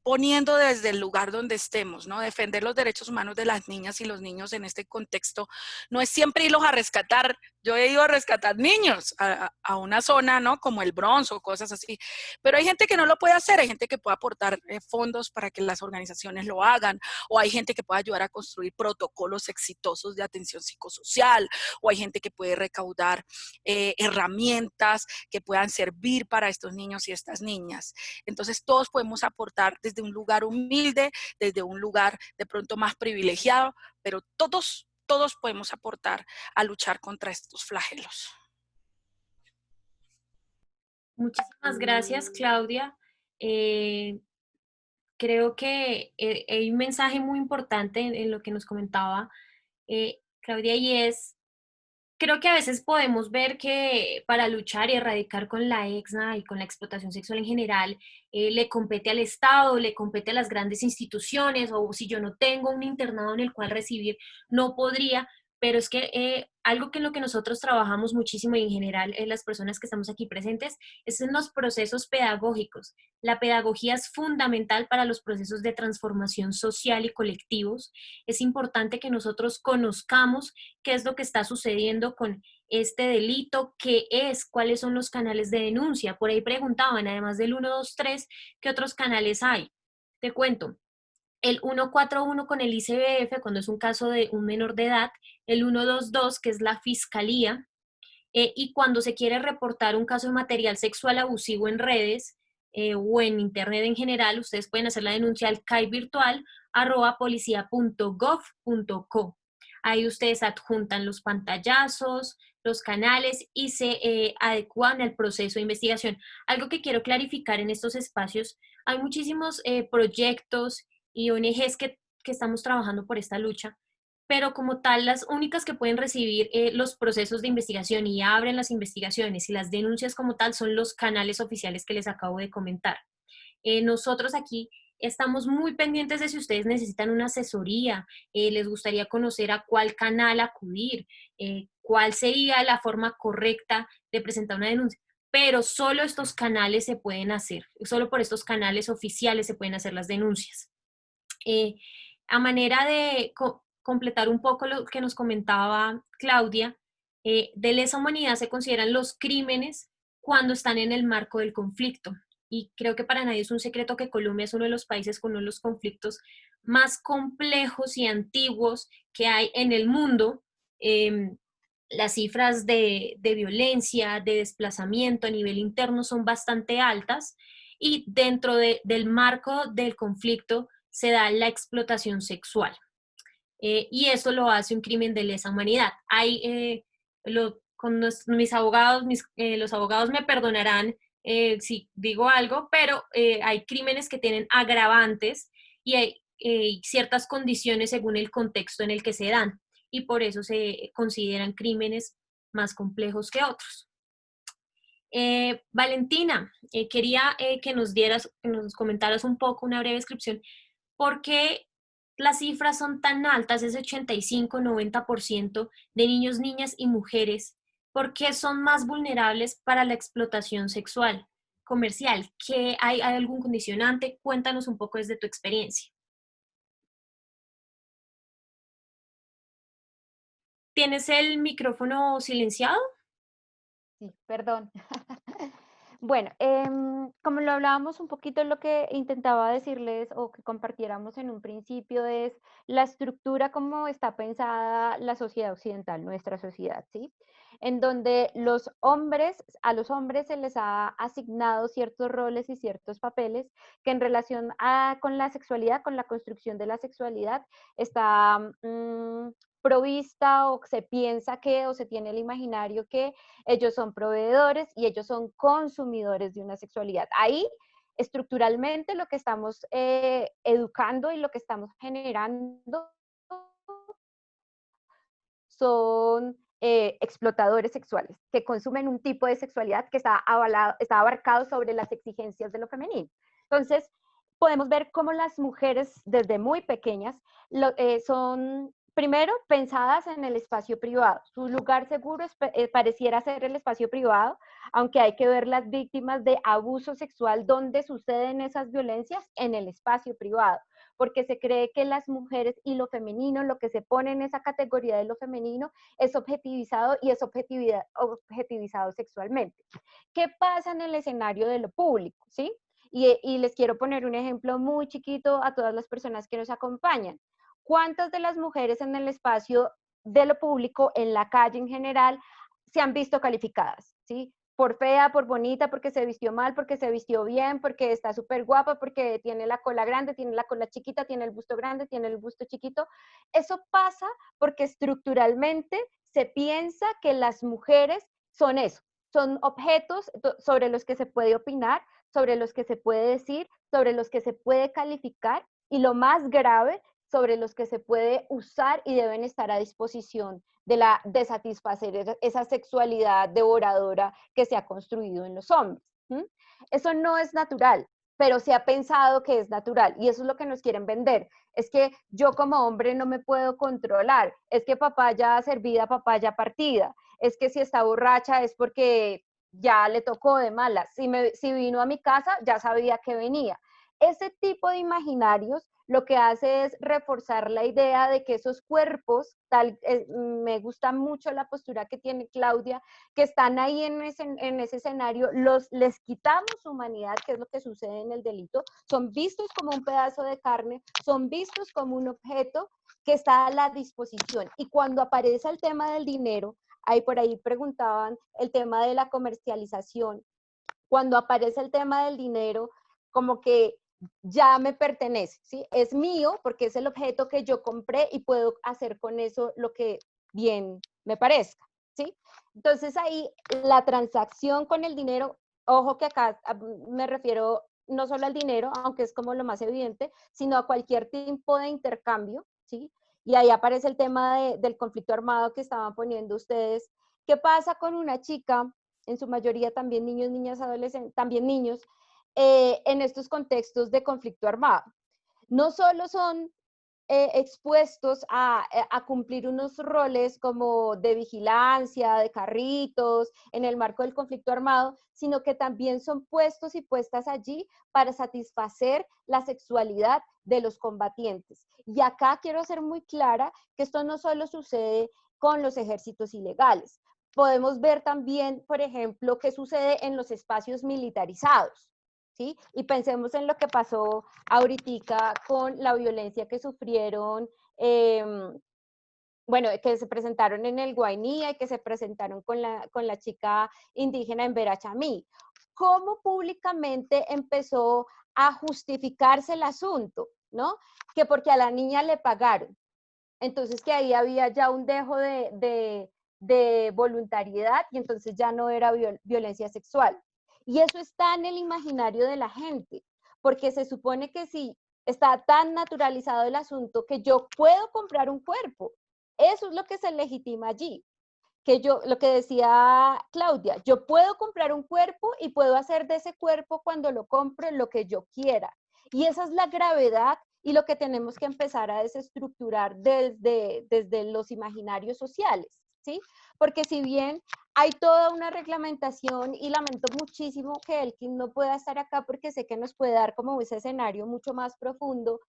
poniendo desde el lugar donde estemos, ¿no? Defender los derechos humanos de las niñas y los niños en este contexto no es siempre irlos a rescatar. Yo he ido a rescatar niños a una zona, ¿no? Como el Bronx o cosas así. Pero hay gente que no lo puede hacer, hay gente que puede aportar fondos para que las organizaciones lo hagan, o hay gente que puede ayudar a construir protocolos exitosos de atención psicosocial, o hay gente que puede recaudar herramientas que puedan servir para estos niños y estas niñas. Entonces todos podemos aportar desde un lugar humilde, desde un lugar de pronto más privilegiado, pero todos podemos aportar a luchar contra estos flagelos. Muchísimas gracias, Claudia. Creo que hay un mensaje muy importante en lo que nos comentaba Claudia, y es, creo que a veces podemos ver que para luchar y erradicar con la EXNA y con la explotación sexual en general, le compete al Estado, le compete a las grandes instituciones, o si yo no tengo un internado en el cual recibir, no podría, pero es que algo que en lo que nosotros trabajamos muchísimo y en general las personas que estamos aquí presentes es en los procesos pedagógicos. La pedagogía es fundamental para los procesos de transformación social y colectivos. Es importante que nosotros conozcamos qué es lo que está sucediendo con este delito, qué es, cuáles son los canales de denuncia. Por ahí preguntaban, además del 123, ¿qué otros canales hay? Te cuento. El 141 con el ICBF, cuando es un caso de un menor de edad, el 122, que es la fiscalía, y cuando se quiere reportar un caso de material sexual abusivo en redes o en internet en general, ustedes pueden hacer la denuncia al caivirtual@policia.gov.co. Ahí ustedes adjuntan los pantallazos, los canales y se adecuan al proceso de investigación. Algo que quiero clarificar en estos espacios, hay muchísimos proyectos y ONGs que estamos trabajando por esta lucha, pero como tal, las únicas que pueden recibir los procesos de investigación y abren las investigaciones y las denuncias como tal son los canales oficiales que les acabo de comentar. Nosotros aquí estamos muy pendientes de si ustedes necesitan una asesoría, les gustaría conocer a cuál canal acudir, cuál sería la forma correcta de presentar una denuncia. Pero solo estos canales se pueden hacer, solo por estos canales oficiales se pueden hacer las denuncias. A manera de completar un poco lo que nos comentaba Claudia, de lesa humanidad se consideran los crímenes cuando están en el marco del conflicto. Y creo que para nadie es un secreto que Colombia es uno de los países con uno de los conflictos más complejos y antiguos que hay en el mundo. Las cifras de violencia, de desplazamiento a nivel interno son bastante altas y dentro del marco del conflicto se da la explotación sexual. Y eso lo hace un crimen de lesa humanidad. Hay, con mis abogados, los abogados me perdonarán si digo algo, pero hay crímenes que tienen agravantes y hay ciertas condiciones según el contexto en el que se dan, y por eso se consideran crímenes más complejos que otros. Valentina, quería que nos comentaras un poco, una breve descripción, por qué las cifras son tan altas, ese 85-90% de niños, niñas y mujeres, por qué son más vulnerables para la explotación sexual comercial. ¿Qué hay algún condicionante? Cuéntanos un poco desde tu experiencia. ¿Tienes el micrófono silenciado? Sí, perdón. Bueno, como lo hablábamos un poquito, lo que intentaba decirles o que compartiéramos en un principio es la estructura como está pensada la sociedad occidental, nuestra sociedad, ¿sí? En donde a los hombres se les ha asignado ciertos roles y ciertos papeles que en relación con la sexualidad, con la construcción de la sexualidad, está provista o se piensa que o se tiene el imaginario que ellos son proveedores y ellos son consumidores de una sexualidad. Ahí, estructuralmente, lo que estamos educando y lo que estamos generando son explotadores sexuales que consumen un tipo de sexualidad que está abarcado sobre las exigencias de lo femenino. Entonces, podemos ver cómo las mujeres desde muy pequeñas son primero pensadas en el espacio privado. Su lugar seguro pareciera ser el espacio privado, aunque hay que ver las víctimas de abuso sexual, donde suceden esas violencias en el espacio privado, porque se cree que las mujeres y lo femenino, lo que se pone en esa categoría de lo femenino, es objetivizado y es objetivizado sexualmente. ¿Qué pasa en el escenario de lo público? ¿Sí? Y les quiero poner un ejemplo muy chiquito a todas las personas que nos acompañan. ¿Cuántas de las mujeres en el espacio de lo público, en la calle en general, se han visto calificadas? ¿Sí? Por fea, por bonita, porque se vistió mal, porque se vistió bien, porque está súper guapa, porque tiene la cola grande, tiene la cola chiquita, tiene el busto grande, tiene el busto chiquito. Eso pasa porque estructuralmente se piensa que las mujeres son eso, son objetos sobre los que se puede opinar, sobre los que se puede decir, sobre los que se puede calificar y lo más grave, sobre los que se puede usar y deben estar a disposición de satisfacer esa sexualidad devoradora que se ha construido en los hombres. ¿Mm? Eso no es natural, pero se ha pensado que es natural y eso es lo que nos quieren vender. Es que yo como hombre no me puedo controlar, es que papaya servida, papaya partida, es que si está borracha es porque ya le tocó de malas, si vino a mi casa ya sabía que venía. Ese tipo de imaginarios lo que hace es reforzar la idea de que esos cuerpos, me gusta mucho la postura que tiene Claudia, que están ahí en ese escenario, les quitamos humanidad, que es lo que sucede en el delito, son vistos como un pedazo de carne, son vistos como un objeto que está a la disposición. Y cuando aparece el tema del dinero, ahí por ahí preguntaban el tema de la comercialización, cuando aparece el tema del dinero, como que ya me pertenece, ¿sí? Es mío porque es el objeto que yo compré y puedo hacer con eso lo que bien me parezca, ¿sí? Entonces ahí la transacción con el dinero, ojo que acá me refiero no solo al dinero, aunque es como lo más evidente, sino a cualquier tipo de intercambio, ¿sí? Y ahí aparece el tema del conflicto armado que estaban poniendo ustedes. ¿Qué pasa con una chica, en su mayoría también niños, niñas, adolescentes, también niños, en estos contextos de conflicto armado? No solo son expuestos a cumplir unos roles como de vigilancia, de carritos, en el marco del conflicto armado, sino que también son puestos y puestas allí para satisfacer la sexualidad de los combatientes. Y acá quiero ser muy clara que esto no solo sucede con los ejércitos ilegales. Podemos ver también, por ejemplo, qué sucede en los espacios militarizados. ¿Sí? Y pensemos en lo que pasó ahorita con la violencia que sufrieron, bueno, que se presentaron en el Guainía y que se presentaron con la chica indígena en Verachamí. ¿Cómo públicamente empezó a justificarse el asunto? ¿No? Que porque a la niña le pagaron. Entonces que ahí había ya un dejo de voluntariedad y entonces ya no era violencia sexual. Y eso está en el imaginario de la gente, porque se supone que si está tan naturalizado el asunto que yo puedo comprar un cuerpo, eso es lo que se legitima allí. Que yo, lo que decía Claudia, yo puedo comprar un cuerpo y puedo hacer de ese cuerpo cuando lo compre lo que yo quiera. Y esa es la gravedad y lo que tenemos que empezar a desestructurar desde los imaginarios sociales, ¿sí? Porque si bien hay toda una reglamentación y lamento muchísimo que Elkin no pueda estar acá porque sé que nos puede dar como ese escenario mucho más profundo,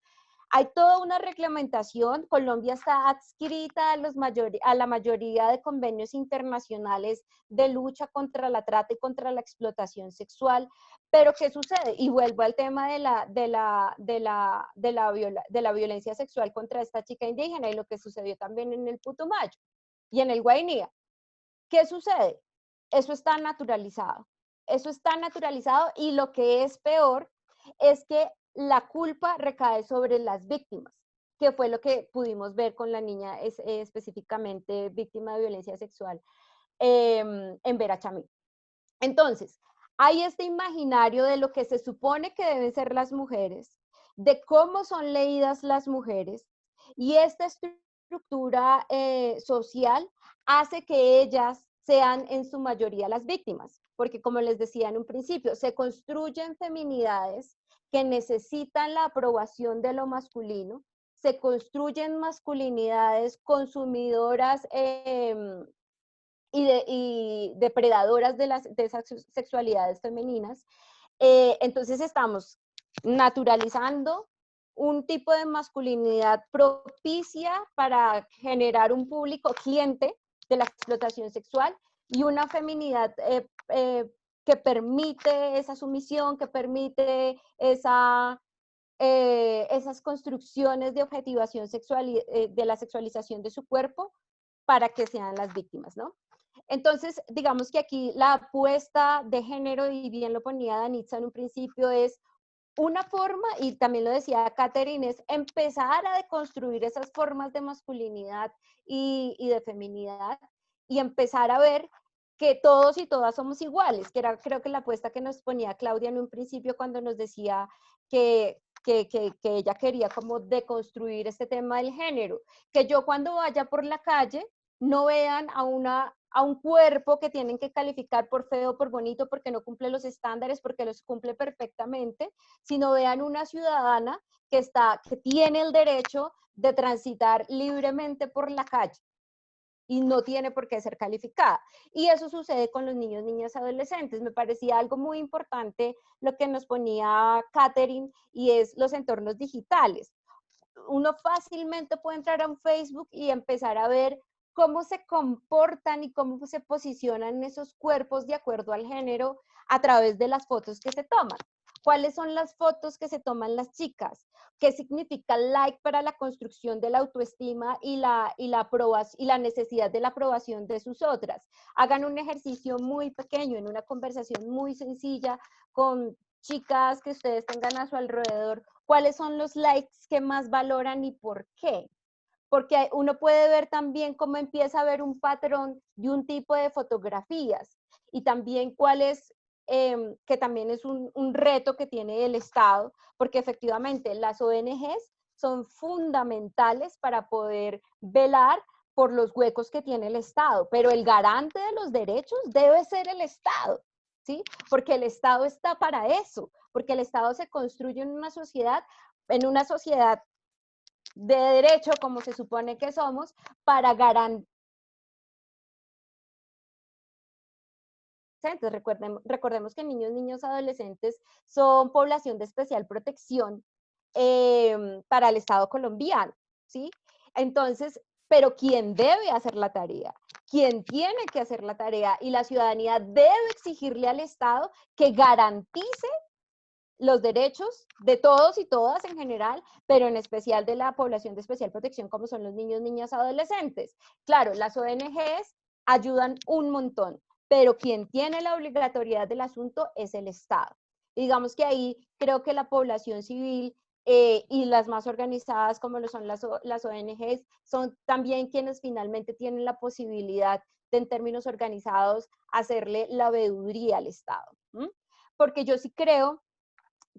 hay toda una reglamentación. Colombia está adscrita a la mayoría de convenios internacionales de lucha contra la trata y contra la explotación sexual. Pero ¿qué sucede? Y vuelvo al tema de la violencia sexual contra esta chica indígena y lo que sucedió también en el Putumayo y en el Guainía. ¿Qué sucede? Eso está naturalizado. Eso está naturalizado y lo que es peor es que la culpa recae sobre las víctimas, que fue lo que pudimos ver con la niña específicamente víctima de violencia sexual en Verachamí. Entonces, hay este imaginario de lo que se supone que deben ser las mujeres, de cómo son leídas las mujeres, y esta estructura social hace que ellas sean en su mayoría las víctimas, porque como les decía en un principio, se construyen feminidades que necesitan la aprobación de lo masculino, se construyen masculinidades consumidoras y depredadoras de esas sexualidades femeninas. Entonces estamos naturalizando un tipo de masculinidad propicia para generar un público cliente de la explotación sexual y una feminidad que permite esa sumisión, que permite esas construcciones de objetivación sexual, de la sexualización de su cuerpo para que sean las víctimas, ¿no? Entonces, digamos que aquí la apuesta de género, y bien lo ponía Danitza en un principio, es una forma, y también lo decía Catherine, es empezar a deconstruir esas formas de masculinidad y de feminidad y empezar a ver que todos y todas somos iguales, que era creo que la apuesta que nos ponía Claudia en un principio cuando nos decía que ella quería como deconstruir este tema del género, que yo cuando vaya por la calle no vean a un cuerpo que tienen que calificar por feo, por bonito, porque no cumple los estándares, porque los cumple perfectamente, sino vean una ciudadana que tiene el derecho de transitar libremente por la calle y no tiene por qué ser calificada. Y eso sucede con los niños, niñas, adolescentes. Me parecía algo muy importante lo que nos ponía Catherine, y es los entornos digitales. Uno fácilmente puede entrar a un Facebook y empezar a ver cómo se comportan y cómo se posicionan esos cuerpos de acuerdo al género a través de las fotos que se toman. ¿Cuáles son las fotos que se toman las chicas? ¿Qué significa like para la construcción de la autoestima y la necesidad de la aprobación de sus otras? Hagan un ejercicio muy pequeño, en una conversación muy sencilla con chicas que ustedes tengan a su alrededor. ¿Cuáles son los likes que más valoran y por qué? Porque uno puede ver también cómo empieza a haber un patrón de un tipo de fotografías y también cuál es, que también es un reto que tiene el Estado, porque efectivamente las ONGs son fundamentales para poder velar por los huecos que tiene el Estado, pero el garante de los derechos debe ser el Estado, ¿sí? Porque el Estado está para eso, porque el Estado se construye en una sociedad de derecho, como se supone que somos, para garantizar. Recordemos que niños, niños, adolescentes son población de especial protección para el Estado colombiano, ¿sí? Entonces, pero ¿quién debe hacer la tarea? ¿Quién tiene que hacer la tarea? Y la ciudadanía debe exigirle al Estado que garantice los derechos de todos y todas en general, pero en especial de la población de especial protección, como son los niños, niñas, adolescentes. Claro, las ONGs ayudan un montón, pero quien tiene la obligatoriedad del asunto es el Estado. Y digamos que ahí creo que la población civil y las más organizadas, como lo son las ONGs, son también quienes finalmente tienen la posibilidad de, en términos organizados, hacerle la veeduría al Estado. porque yo sí creo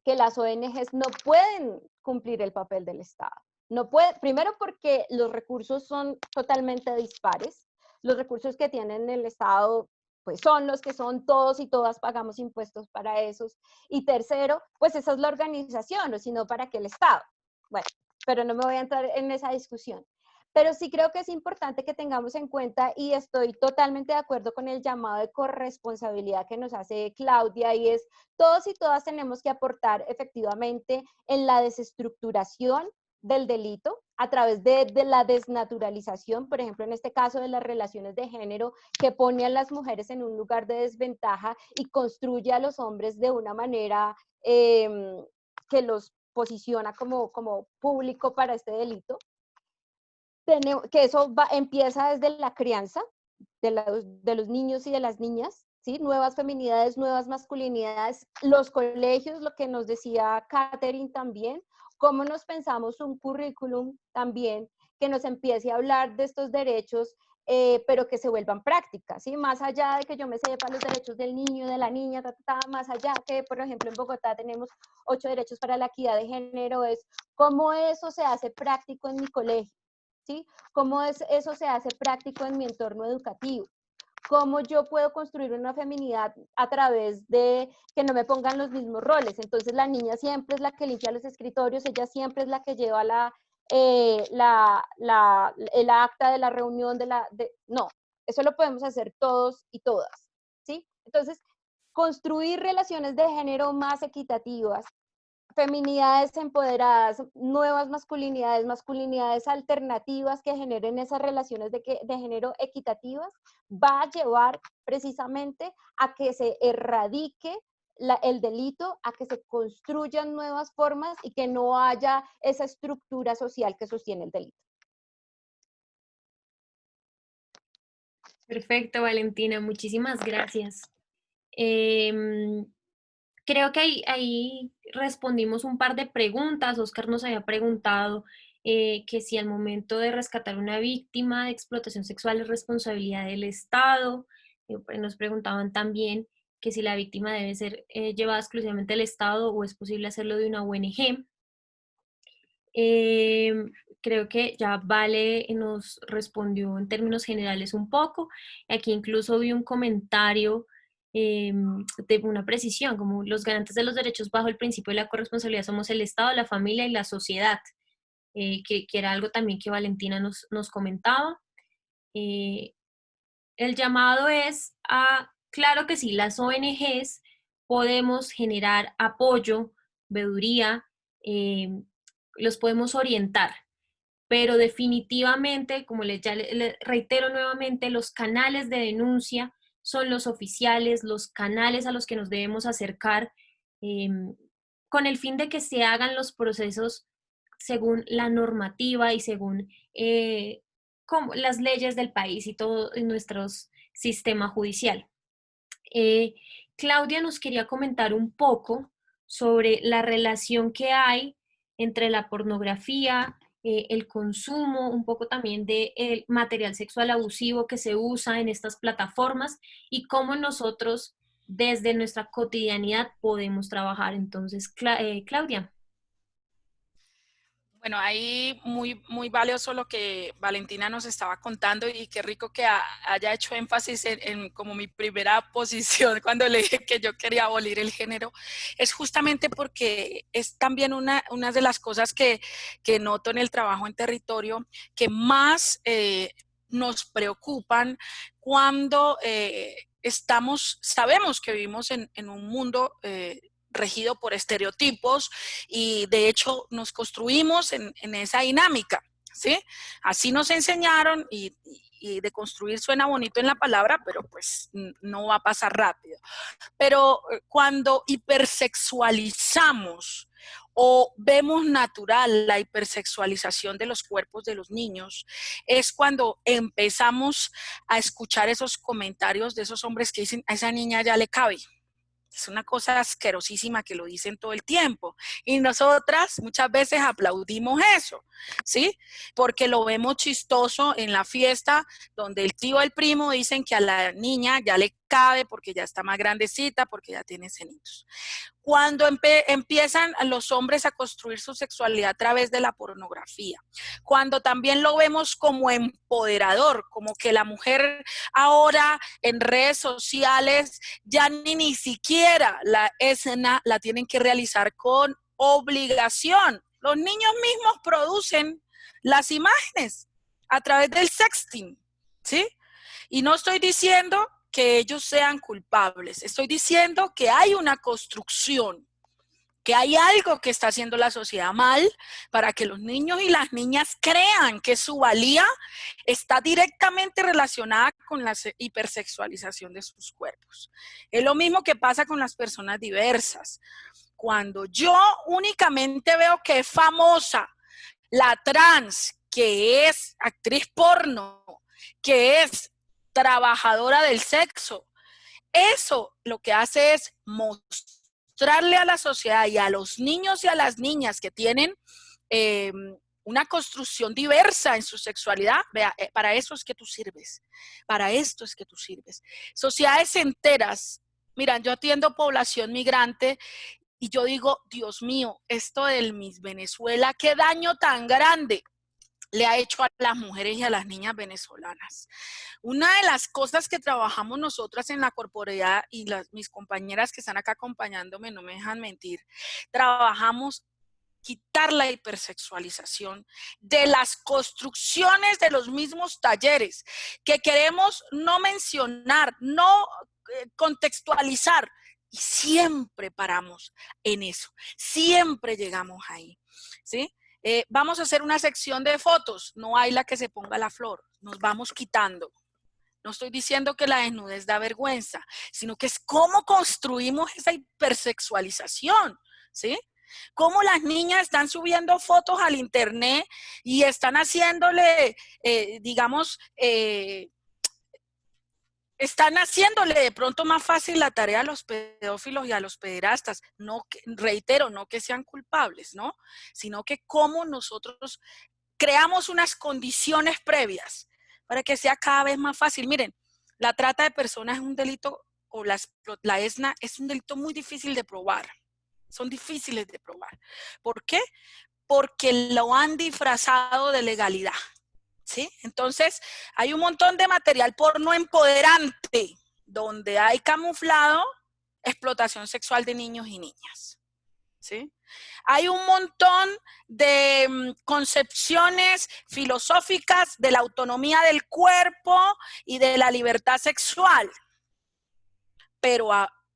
que las ONGs no pueden cumplir el papel del Estado. No puede, primero porque los recursos son totalmente dispares. Los recursos que tienen el Estado pues son los que son, todos y todas pagamos impuestos para esos. Y tercero, pues esa es la organización, o si no, ¿para qué el Estado? Bueno, pero no me voy a entrar en esa discusión. Pero sí creo que es importante que tengamos en cuenta, y estoy totalmente de acuerdo con el llamado de corresponsabilidad que nos hace Claudia, y es todos y todas tenemos que aportar efectivamente en la desestructuración del delito a través de la desnaturalización, por ejemplo, en este caso de las relaciones de género, que pone a las mujeres en un lugar de desventaja y construye a los hombres de una manera que los posiciona como público para este delito. Que eso empieza desde la crianza de los niños y de las niñas, ¿sí? Nuevas feminidades, nuevas masculinidades, los colegios, lo que nos decía Catherine también, cómo nos pensamos un currículum también que nos empiece a hablar de estos derechos, pero que se vuelvan prácticas, ¿sí? Más allá de que yo me sepa los derechos del niño, de la niña, más allá que, por ejemplo, en Bogotá tenemos 8 derechos para la equidad de género, es cómo eso se hace práctico en mi colegio, ¿sí? Cómo eso se hace práctico en mi entorno educativo. Cómo yo puedo construir una feminidad a través de que no me pongan los mismos roles. Entonces la niña siempre es la que limpia los escritorios, ella siempre es la que lleva el acta de la reunión no, eso lo podemos hacer todos y todas, ¿sí? Entonces, construir relaciones de género más equitativas, feminidades empoderadas, nuevas masculinidades, masculinidades alternativas que generen esas relaciones de género equitativas, va a llevar precisamente a que se erradique el delito, a que se construyan nuevas formas y que no haya esa estructura social que sostiene el delito. Perfecto, Valentina, muchísimas gracias. Creo que ahí respondimos un par de preguntas. Oscar nos había preguntado que si al momento de rescatar una víctima de explotación sexual es responsabilidad del Estado. Nos preguntaban también que si la víctima debe ser llevada exclusivamente al Estado o es posible hacerlo de una ONG. Creo que ya Vale nos respondió en términos generales un poco. Aquí incluso vi un comentario de una precisión, como los garantes de los derechos bajo el principio de la corresponsabilidad somos el Estado, la familia y la sociedad, que era algo también que Valentina nos comentaba. El llamado es claro que sí, las ONGs podemos generar apoyo, veeduría, los podemos orientar, pero definitivamente, como ya le reitero nuevamente, los canales de denuncia son los oficiales, los canales a los que nos debemos acercar, con el fin de que se hagan los procesos según la normativa y según como las leyes del país y todo en nuestro sistema judicial. Claudia nos quería comentar un poco sobre la relación que hay entre la pornografía, el consumo, un poco también del material sexual abusivo que se usa en estas plataformas y cómo nosotros desde nuestra cotidianidad podemos trabajar. Entonces, Claudia. Bueno, ahí muy valioso lo que Valentina nos estaba contando y qué rico que haya hecho énfasis en como mi primera posición cuando le dije que yo quería abolir el género. Es justamente porque es también una de las cosas que noto en el trabajo en territorio que más nos preocupan cuando sabemos que vivimos en un mundo regido por estereotipos y de hecho nos construimos en esa dinámica, ¿sí? Así nos enseñaron y de construir suena bonito en la palabra, pero pues no va a pasar rápido. Pero cuando hipersexualizamos o vemos natural la hipersexualización de los cuerpos de los niños, es cuando empezamos a escuchar esos comentarios de esos hombres que dicen, a esa niña ya le cabe. Es una cosa asquerosísima que lo dicen todo el tiempo. Y nosotras muchas veces aplaudimos eso, ¿sí? Porque lo vemos chistoso en la fiesta donde el tío y el primo dicen que a la niña ya le cabe, porque ya está más grandecita, porque ya tiene senitos. Cuando empiezan los hombres a construir su sexualidad a través de la pornografía, cuando también lo vemos como empoderador, como que la mujer ahora en redes sociales ya ni siquiera la escena la tienen que realizar con obligación. Los niños mismos producen las imágenes a través del sexting, ¿sí? Y no estoy diciendo que ellos sean culpables. Estoy diciendo que hay una construcción, que hay algo que está haciendo la sociedad mal para que los niños y las niñas crean que su valía está directamente relacionada con la hipersexualización de sus cuerpos. Es lo mismo que pasa con las personas diversas. Cuando yo únicamente veo que es famosa la trans, que es actriz porno, que es trabajadora del sexo, eso lo que hace es mostrarle a la sociedad y a los niños y a las niñas que tienen una construcción diversa en su sexualidad, vea, para eso es que tú sirves, para esto es que tú sirves. Sociedades enteras, miran, yo atiendo población migrante y yo digo, Dios mío, esto del Miss Venezuela, qué daño tan grande le ha hecho a las mujeres y a las niñas venezolanas. Una de las cosas que trabajamos nosotras en la corporeidad, y mis compañeras que están acá acompañándome no me dejan mentir, trabajamos quitar la hipersexualización de las construcciones de los mismos talleres, que queremos no mencionar, no contextualizar, y siempre paramos en eso, siempre llegamos ahí, ¿sí? Vamos a hacer una sección de fotos, no hay la que se ponga la flor, nos vamos quitando. No estoy diciendo que la desnudez da vergüenza, sino que es cómo construimos esa hipersexualización, ¿sí? Cómo las niñas están subiendo fotos al internet y están haciéndole, están haciéndole de pronto más fácil la tarea a los pedófilos y a los pederastas. No, reitero, no que sean culpables, ¿no? Sino que cómo nosotros creamos unas condiciones previas para que sea cada vez más fácil. Miren, la trata de personas es un delito, o la ESNA es un delito muy difícil de probar. Son difíciles de probar. ¿Por qué? Porque lo han disfrazado de legalidad. ¿Sí? Entonces, hay un montón de material porno empoderante donde hay camuflado explotación sexual de niños y niñas. ¿Sí? Hay un montón de concepciones filosóficas de la autonomía del cuerpo y de la libertad sexual, pero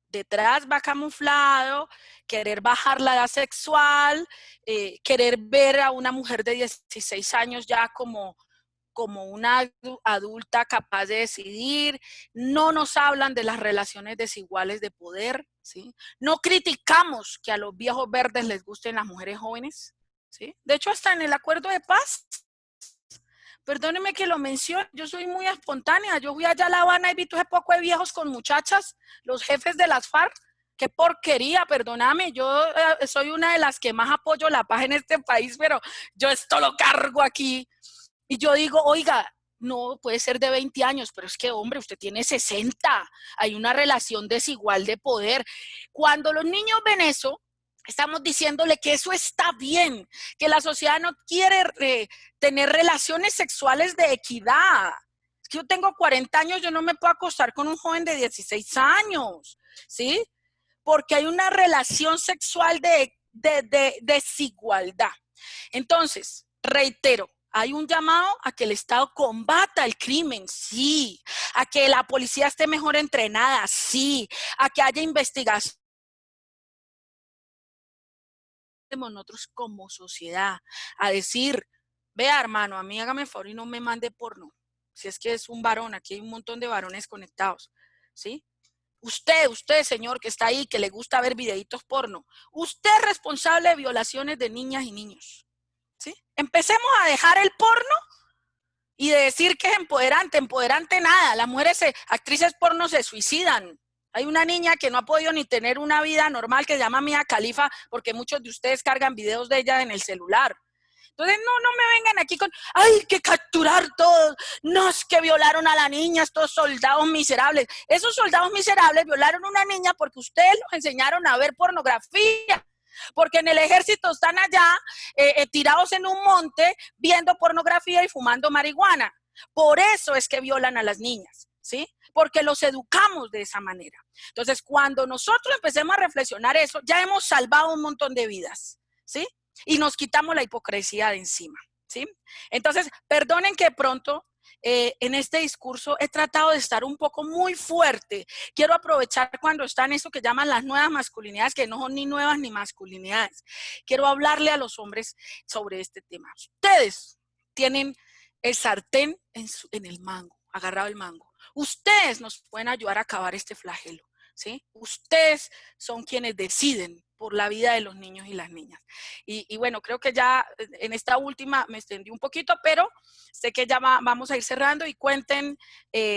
detrás va camuflado querer bajar la edad sexual, querer ver a una mujer de 16 años ya como una adulta capaz de decidir. No nos hablan de las relaciones desiguales de poder, ¿sí? No criticamos que a los viejos verdes les gusten las mujeres jóvenes, ¿sí? De hecho, hasta en el acuerdo de paz, perdónenme que lo mencione, yo soy muy espontánea. Yo fui allá a La Habana y vi todo ese poco de viejos con muchachas, los jefes de las FARC. Qué porquería, perdóname, yo soy una de las que más apoyo la paz en este país, pero yo esto lo cargo aquí. Y yo digo, oiga, no puede ser de 20 años, pero es que, hombre, usted tiene 60. Hay una relación desigual de poder. Cuando los niños ven eso, estamos diciéndole que eso está bien, que la sociedad no quiere tener relaciones sexuales de equidad. Es que yo tengo 40 años, yo no me puedo acostar con un joven de 16 años, ¿sí? Porque hay una relación sexual de desigualdad. Entonces, reitero, hay un llamado a que el Estado combata el crimen, sí. A que la policía esté mejor entrenada, sí. A que haya investigación. Nosotros como sociedad, a decir, vea hermano, a mí hágame favor y no me mande porno. Si es que es un varón, aquí hay un montón de varones conectados, ¿sí? Usted, señor, que está ahí, que le gusta ver videitos porno, usted es responsable de violaciones de niñas y niños. ¿Sí? Empecemos a dejar el porno y de decir que es empoderante nada. Las mujeres, actrices porno se suicidan. Hay una niña que no ha podido ni tener una vida normal que se llama Mia Khalifa porque muchos de ustedes cargan videos de ella en el celular. Entonces, no me vengan aquí con, hay que capturar todos, no es que violaron a la niña, estos soldados miserables. Esos soldados miserables violaron a una niña porque ustedes los enseñaron a ver pornografía. Porque en el ejército están allá tirados en un monte viendo pornografía y fumando marihuana. Por eso es que violan a las niñas, ¿sí? Porque los educamos de esa manera. Entonces, cuando nosotros empecemos a reflexionar eso, ya hemos salvado un montón de vidas, ¿sí? Y nos quitamos la hipocresía de encima, ¿sí? Entonces, perdonen que pronto en este discurso he tratado de estar un poco muy fuerte. Quiero aprovechar cuando están eso que llaman las nuevas masculinidades, que no son ni nuevas ni masculinidades. Quiero hablarle a los hombres sobre este tema. Ustedes tienen el sartén en el mango, agarrado el mango. Ustedes nos pueden ayudar a acabar este flagelo, ¿sí? Ustedes son quienes deciden por la vida de los niños y las niñas. Y bueno, creo que ya en esta última me extendí un poquito, pero sé que ya vamos a ir cerrando y cuenten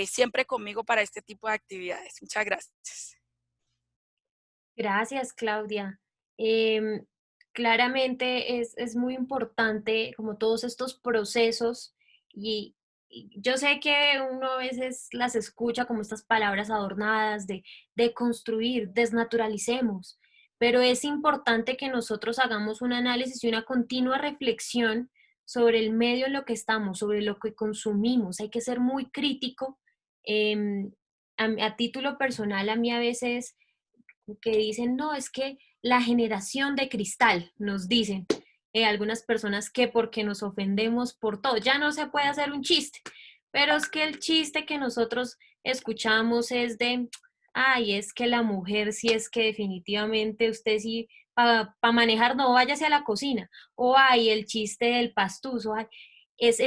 siempre conmigo para este tipo de actividades. Muchas gracias. Gracias, Claudia. Claramente es muy importante como todos estos procesos y yo sé que uno a veces las escucha como estas palabras adornadas de construir, desnaturalicemos, pero es importante que nosotros hagamos un análisis y una continua reflexión sobre el medio en lo que estamos, sobre lo que consumimos. Hay que ser muy crítico. A título personal, a mí a veces que dicen, no, es que la generación de cristal, nos dicen algunas personas que porque nos ofendemos por todo, ya no se puede hacer un chiste, pero es que el chiste que nosotros escuchamos es de, ay, es que la mujer sí es que definitivamente usted sí, para manejar no, váyase a la cocina, o ay, el chiste del pastuso, ay, es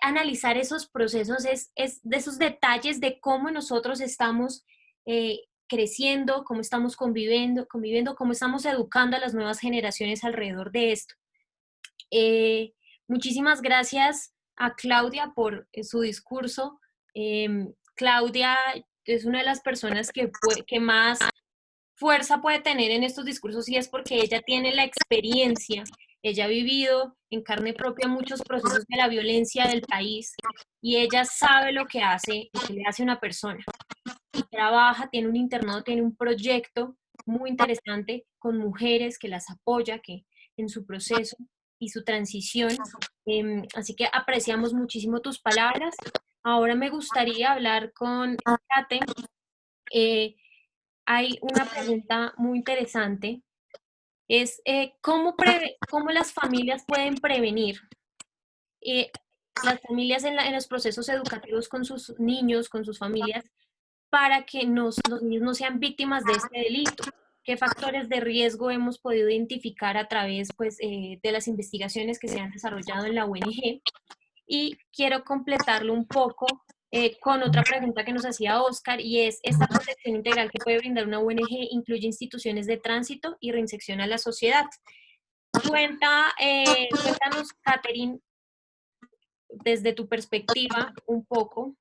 analizar esos procesos, es de esos detalles de cómo nosotros estamos creciendo, cómo estamos conviviendo, cómo estamos educando a las nuevas generaciones alrededor de esto. Muchísimas gracias a Claudia por su discurso. Claudia es una de las personas que más fuerza puede tener en estos discursos y es porque ella tiene la experiencia, ella ha vivido en carne propia muchos procesos de la violencia del país y ella sabe lo que le hace a una persona. Y trabaja, tiene un internado, tiene un proyecto muy interesante con mujeres que las apoya que en su proceso y su transición. Así que apreciamos muchísimo tus palabras. Ahora me gustaría hablar con Kate. Hay una pregunta muy interesante. Es ¿cómo las familias pueden prevenir? Las familias en los procesos educativos con sus niños, con sus familias, para que los niños no sean víctimas de este delito. ¿Qué factores de riesgo hemos podido identificar a través pues, de las investigaciones que se han desarrollado en la ONG? Y quiero completarlo un poco con otra pregunta que nos hacía Oscar, y es, ¿esta protección integral que puede brindar una ONG incluye instituciones de tránsito y reinserción a la sociedad? Cuéntanos, Catherine, desde tu perspectiva un poco.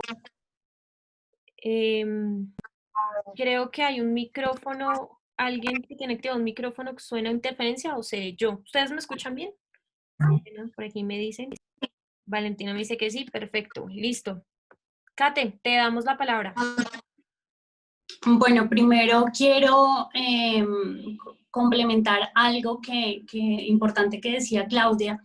Creo que hay un micrófono, alguien que tiene activado un micrófono que suena a interferencia, o seré yo. ¿Ustedes me escuchan bien? Por aquí me dicen. Valentina me dice que sí, perfecto, listo. Kate, te damos la palabra. Bueno, primero quiero complementar algo que importante que decía Claudia,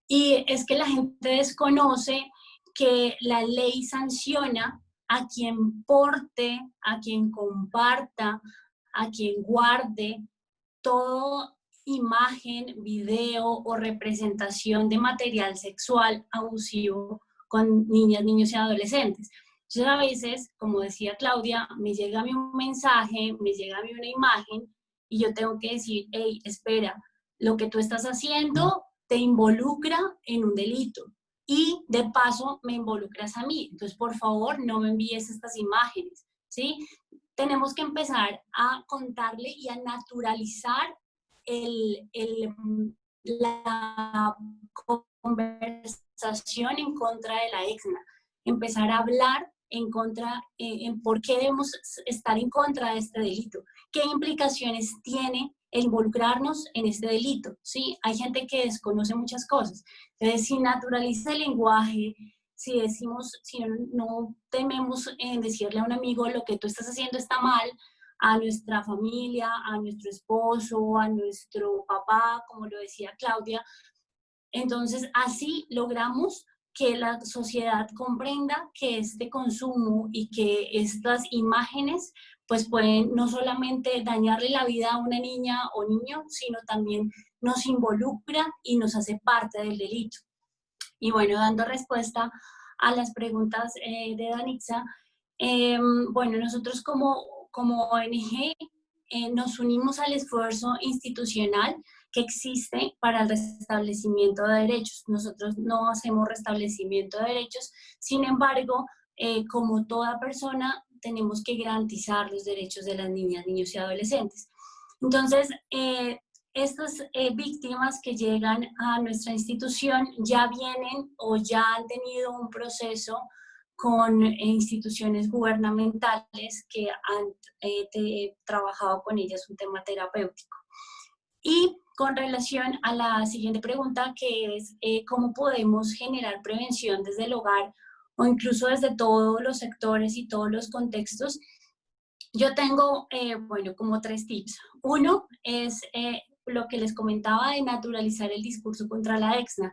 y es que la gente desconoce que la ley sanciona a quien porte, a quien comparta, a quien guarde toda imagen, video o representación de material sexual abusivo con niñas, niños y adolescentes. Entonces a veces, como decía Claudia, me llega a mí un mensaje, me llega a mí una imagen y yo tengo que decir, hey, espera, lo que tú estás haciendo te involucra en un delito y de paso me involucras a mí. Entonces, por favor, no me envíes estas imágenes, ¿sí? Tenemos que empezar a contarle y a naturalizar la conversación en contra de la EXNA. Empezar a hablar en contra, en por qué debemos estar en contra de este delito, qué implicaciones tiene el involucrarnos en este delito, ¿sí? Hay gente que desconoce muchas cosas. Entonces, si naturaliza el lenguaje, si decimos, si no tememos en decirle a un amigo lo que tú estás haciendo está mal, a nuestra familia, a nuestro esposo, a nuestro papá, como lo decía Claudia, entonces así logramos que la sociedad comprenda que este consumo y que estas imágenes pues pueden no solamente dañarle la vida a una niña o niño, sino también nos involucra y nos hace parte del delito. Y bueno, dando respuesta a las preguntas de Danitza, bueno, nosotros como ONG nos unimos al esfuerzo institucional que existe para el restablecimiento de derechos. Nosotros no hacemos restablecimiento de derechos, sin embargo, como toda persona, tenemos que garantizar los derechos de las niñas, niños y adolescentes. Entonces, estas víctimas que llegan a nuestra institución ya vienen o ya han tenido un proceso con instituciones gubernamentales que han trabajado con ellas un tema terapéutico. Y con relación a la siguiente pregunta, que es cómo podemos generar prevención desde el hogar o incluso desde todos los sectores y todos los contextos, yo tengo, bueno, como 3 tips. Uno es lo que les comentaba de naturalizar el discurso contra la exna.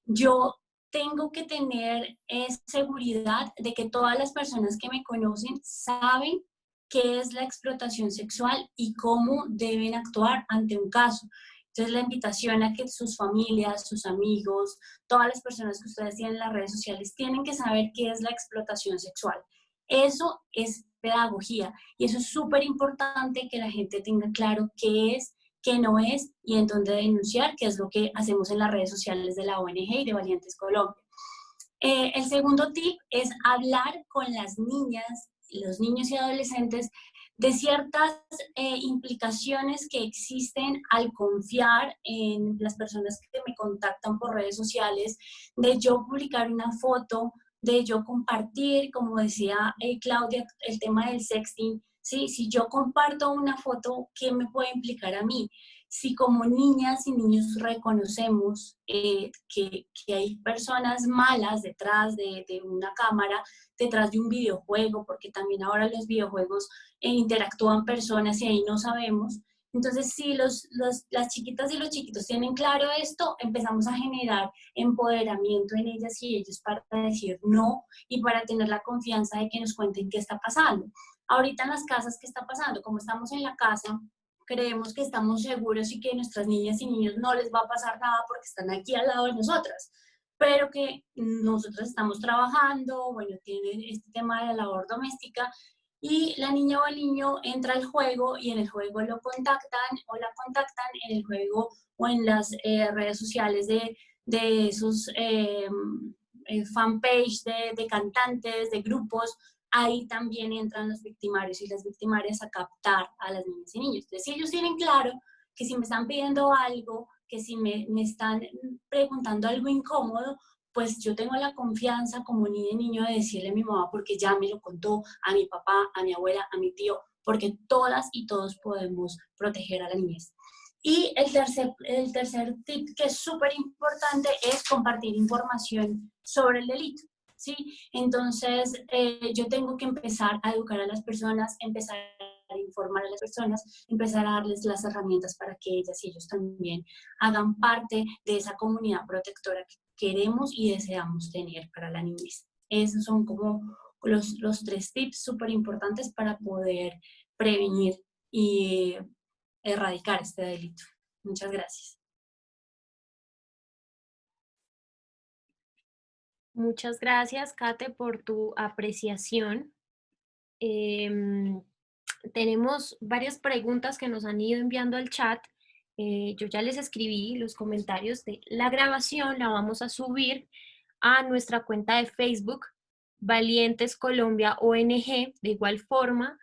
Yo tengo que tener seguridad de que todas las personas que me conocen saben qué es la explotación sexual y cómo deben actuar ante un caso. Entonces, la invitación a que sus familias, sus amigos, todas las personas que ustedes tienen en las redes sociales tienen que saber qué es la explotación sexual. Eso es pedagogía y eso es súper importante que la gente tenga claro qué es, qué no es y en dónde denunciar, que es lo que hacemos en las redes sociales de la ONG y de Valientes Colombia. El segundo tip es hablar con las niñas, los niños y adolescentes de ciertas implicaciones que existen al confiar en las personas que me contactan por redes sociales, de yo publicar una foto, de yo compartir, como decía Claudia, el tema del sexting. ¿Sí? Si yo comparto una foto, ¿qué me puede implicar a mí? Si como niñas y niños reconocemos que hay personas malas detrás de una cámara, detrás de un videojuego, porque también ahora los videojuegos interactúan personas y ahí no sabemos. Entonces, si las chiquitas y los chiquitos tienen claro esto, empezamos a generar empoderamiento en ellas y ellos para decir no y para tener la confianza de que nos cuenten qué está pasando. Ahorita en las casas, ¿qué está pasando? Como estamos en la casa, creemos que estamos seguros y que a nuestras niñas y niños no les va a pasar nada porque están aquí al lado de nosotras, pero que nosotros estamos trabajando, bueno, tienen este tema de la labor doméstica y la niña o el niño entra al juego y en el juego lo contactan o la contactan en el juego o en las redes sociales de esos fanpage de cantantes, de grupos. Ahí también entran los victimarios y las victimarias a captar a las niñas y niños. Entonces, si ellos tienen claro que si me están pidiendo algo, que si me están preguntando algo incómodo, pues yo tengo la confianza como niña y niño de decirle a mi mamá porque ya me lo contó, a mi papá, a mi abuela, a mi tío, porque todas y todos podemos proteger a la niñez. Y el tercer tip que es súper importante es compartir información sobre el delito. ¿Sí? Entonces, yo tengo que empezar a educar a las personas, empezar a informar a las personas, empezar a darles las herramientas para que ellas y ellos también hagan parte de esa comunidad protectora que queremos y deseamos tener para la niñez. Esos son como los 3 tips súper importantes para poder prevenir y erradicar este delito. Muchas gracias. Muchas gracias, Kate, por tu apreciación. Tenemos varias preguntas que nos han ido enviando al chat. Yo ya les escribí los comentarios de la grabación, la vamos a subir a nuestra cuenta de Facebook, Valientes Colombia ONG. De igual forma,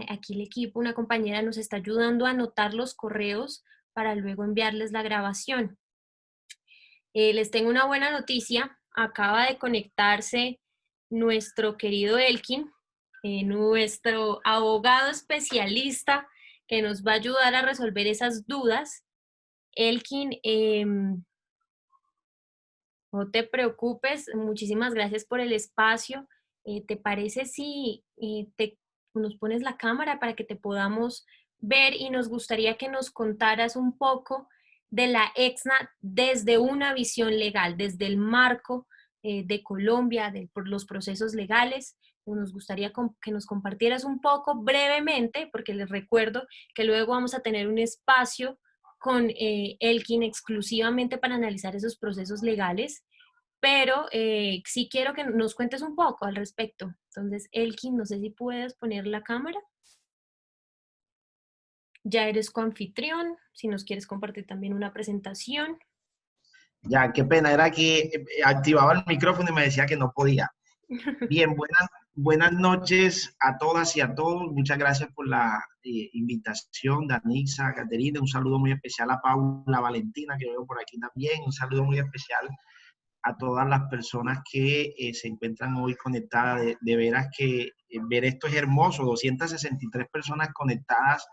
aquí el equipo, una compañera nos está ayudando a anotar los correos para luego enviarles la grabación. Les tengo una buena noticia. Acaba de conectarse nuestro querido Elkin, nuestro abogado especialista que nos va a ayudar a resolver esas dudas. Elkin, no te preocupes, muchísimas gracias por el espacio. ¿Te parece si nos pones la cámara para que te podamos ver? Y nos gustaría que nos contaras un poco de la EXNA desde una visión legal, desde el marco de Colombia, por los procesos legales. Nos gustaría que nos compartieras un poco brevemente, porque les recuerdo que luego vamos a tener un espacio con Elkin exclusivamente para analizar esos procesos legales, pero sí quiero que nos cuentes un poco al respecto. Entonces, Elkin, no sé si puedes poner la cámara. Ya eres coanfitrión, si nos quieres compartir también una presentación. Ya, qué pena, era que activaba el micrófono y me decía que no podía. Bien, buenas noches a todas y a todos. Muchas gracias por la invitación, Danixa, Caterina. Un saludo muy especial a Paula, Valentina, que veo por aquí también. Un saludo muy especial a todas las personas que se encuentran hoy conectadas. De veras que ver esto es hermoso. 263 personas conectadas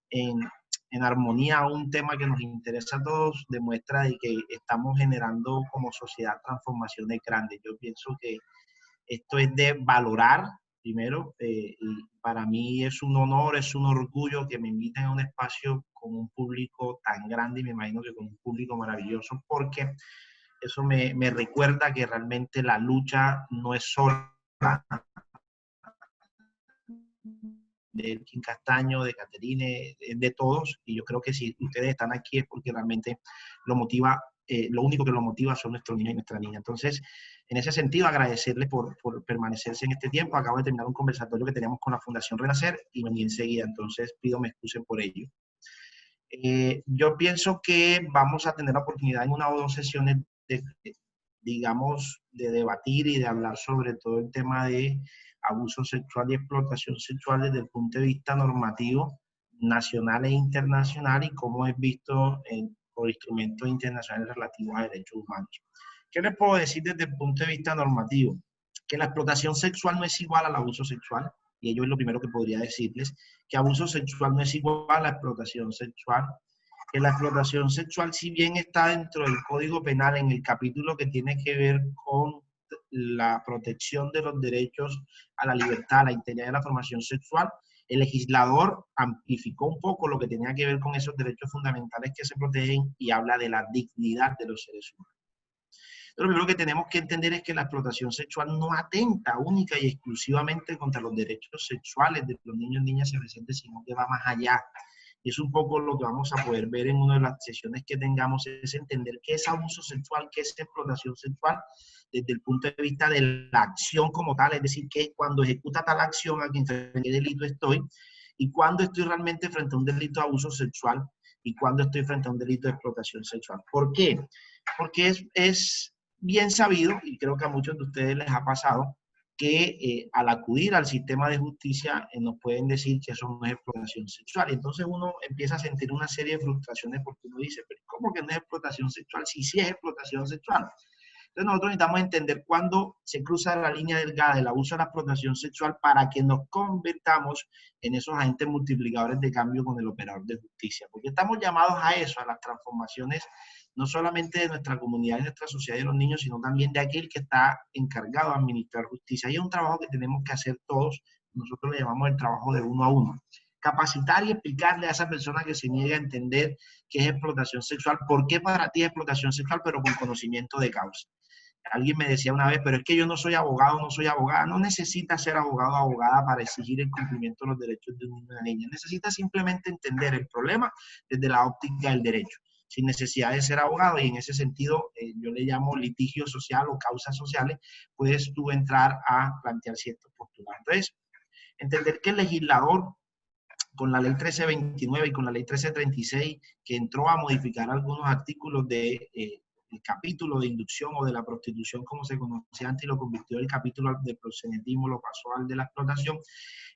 en armonía a un tema que nos interesa a todos, demuestra de que estamos generando como sociedad transformaciones grandes. Yo pienso que esto es de valorar, primero, y para mí es un honor, es un orgullo que me inviten a un espacio con un público tan grande, y me imagino que con un público maravilloso, porque eso me recuerda que realmente la lucha no es sola de Elkin Castaño, de Caterine, de todos, y yo creo que si ustedes están aquí es porque realmente lo motiva, lo único que lo motiva son nuestros niños y nuestras niñas. Entonces, en ese sentido, agradecerles por permanecerse en este tiempo. Acabo de terminar un conversatorio que teníamos con la Fundación Renacer y vení enseguida, entonces pido me excusen por ello. Yo pienso que vamos a tener la oportunidad en una o dos sesiones de, digamos, de debatir y de hablar sobre todo el tema de abuso sexual y explotación sexual desde el punto de vista normativo nacional e internacional y cómo es visto por instrumentos internacionales relativos a derechos humanos. ¿Qué les puedo decir desde el punto de vista normativo? Que la explotación sexual no es igual al abuso sexual, y ello es lo primero que podría decirles, que abuso sexual no es igual a la explotación sexual, que la explotación sexual, si bien está dentro del Código Penal en el capítulo que tiene que ver con la protección de los derechos a la libertad, a la integridad de la formación sexual, el legislador amplificó un poco lo que tenía que ver con esos derechos fundamentales que se protegen y habla de la dignidad de los seres humanos. Lo primero que tenemos que entender es que la explotación sexual no atenta única y exclusivamente contra los derechos sexuales de los niños, niñas y adolescentes, sino que va más allá. Y es un poco lo que vamos a poder ver en una de las sesiones que tengamos, es entender qué es abuso sexual, qué es explotación sexual, desde el punto de vista de la acción como tal, es decir, que cuando ejecuta tal acción, a qué delito estoy, y cuando estoy realmente frente a un delito de abuso sexual, y cuando estoy frente a un delito de explotación sexual. ¿Por qué? Porque es bien sabido, y creo que a muchos de ustedes les ha pasado, que al acudir al sistema de justicia nos pueden decir que eso no es explotación sexual. Y entonces uno empieza a sentir una serie de frustraciones porque uno dice, pero ¿cómo que no es explotación sexual? Sí, sí es explotación sexual. Entonces nosotros necesitamos entender cuándo se cruza la línea delgada del abuso a la explotación sexual para que nos convertamos en esos agentes multiplicadores de cambio con el operador de justicia. Porque estamos llamados a eso, a las transformaciones no solamente de nuestra comunidad y nuestra sociedad y de los niños, sino también de aquel que está encargado de administrar justicia. Y es un trabajo que tenemos que hacer todos, nosotros le llamamos el trabajo de uno a uno. Capacitar y explicarle a esa persona que se niega a entender qué es explotación sexual, por qué para ti es explotación sexual, pero con conocimiento de causa. Alguien me decía una vez, pero es que yo no soy abogado, no soy abogada. No necesitas ser abogado o abogada para exigir el cumplimiento de los derechos de un niño y una niña. Necesitas simplemente entender el problema desde la óptica del derecho, sin necesidad de ser abogado, y en ese sentido yo le llamo litigio social o causas sociales, puedes tú entrar a plantear ciertos postulados. Entonces, entender que el legislador, con la ley 1329 y con la ley 1336, que entró a modificar algunos artículos de el capítulo de inducción o de la prostitución, como se conocía antes, y lo convirtió del capítulo de proxenetismo, lo pasó al de la explotación.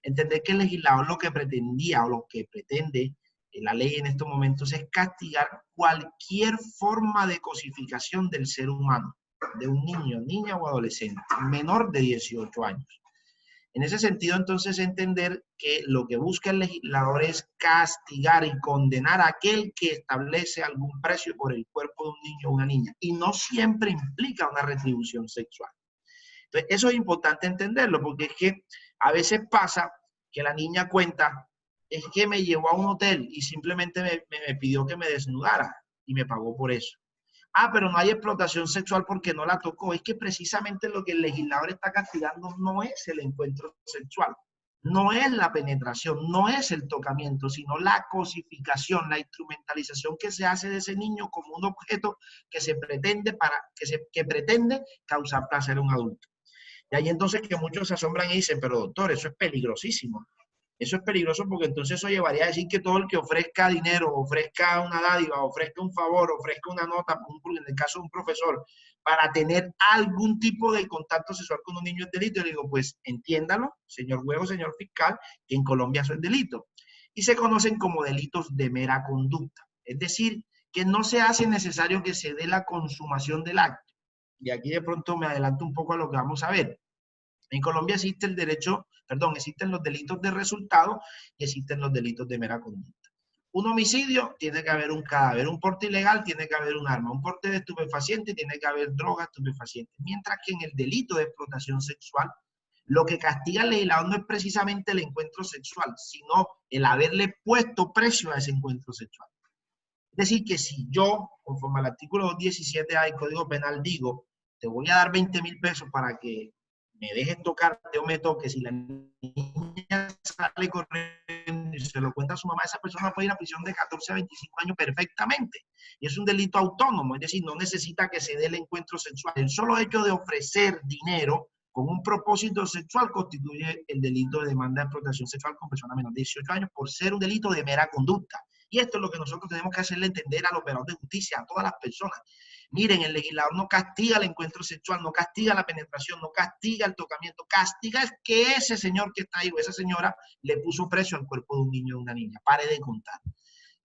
Entender que el legislador lo que pretendía o lo que pretende la ley en estos momentos es castigar cualquier forma de cosificación del ser humano, de un niño, niña o adolescente, menor de 18 años. En ese sentido, entonces, entender que lo que busca el legislador es castigar y condenar a aquel que establece algún precio por el cuerpo de un niño o una niña, y no siempre implica una retribución sexual. Entonces, eso es importante entenderlo, porque es que a veces pasa que la niña cuenta, es que me llevó a un hotel y simplemente me pidió que me desnudara y me pagó por eso. Ah, pero no hay explotación sexual porque no la tocó. Es que precisamente lo que el legislador está castigando no es el encuentro sexual, no es la penetración, no es el tocamiento, sino la cosificación, la instrumentalización que se hace de ese niño como un objeto que se pretende que pretende causar placer a un adulto. Y ahí entonces que muchos se asombran y dicen, pero doctor, eso es peligrosísimo. Eso es peligroso porque entonces eso llevaría a decir que todo el que ofrezca dinero, ofrezca una dádiva, ofrezca un favor, ofrezca una nota, en el caso de un profesor, para tener algún tipo de contacto sexual con un niño es delito. Yo le digo, pues entiéndalo, señor juez, señor fiscal, que en Colombia eso es delito. Y se conocen como delitos de mera conducta. Es decir, que no se hace necesario que se dé la consumación del acto. Y aquí de pronto me adelanto un poco a lo que vamos a ver. En Colombia existe el derecho, existen los delitos de resultado y existen los delitos de mera conducta. Un homicidio, tiene que haber un cadáver. Un porte ilegal, tiene que haber un arma. Un porte de estupefaciente, tiene que haber droga estupefaciente. Mientras que en el delito de explotación sexual, lo que castiga el legislador no es precisamente el encuentro sexual, sino el haberle puesto precio a ese encuentro sexual. Es decir, que si yo, conforme al artículo 217A del Código Penal, digo, te voy a dar 20.000 pesos para que me dejes tocarte o me toques, si la niña sale corriendo y se lo cuenta a su mamá, esa persona puede ir a prisión de 14 a 25 años perfectamente. Y es un delito autónomo, es decir, no necesita que se dé el encuentro sexual. El solo hecho de ofrecer dinero con un propósito sexual constituye el delito de demanda de explotación sexual con personas menores de 18 años por ser un delito de mera conducta. Y esto es lo que nosotros tenemos que hacerle entender al operador de justicia, a todas las personas. Miren, el legislador no castiga el encuentro sexual, no castiga la penetración, no castiga el tocamiento, castiga es que ese señor que está ahí o esa señora le puso precio al cuerpo de un niño o de una niña. Pare de contar.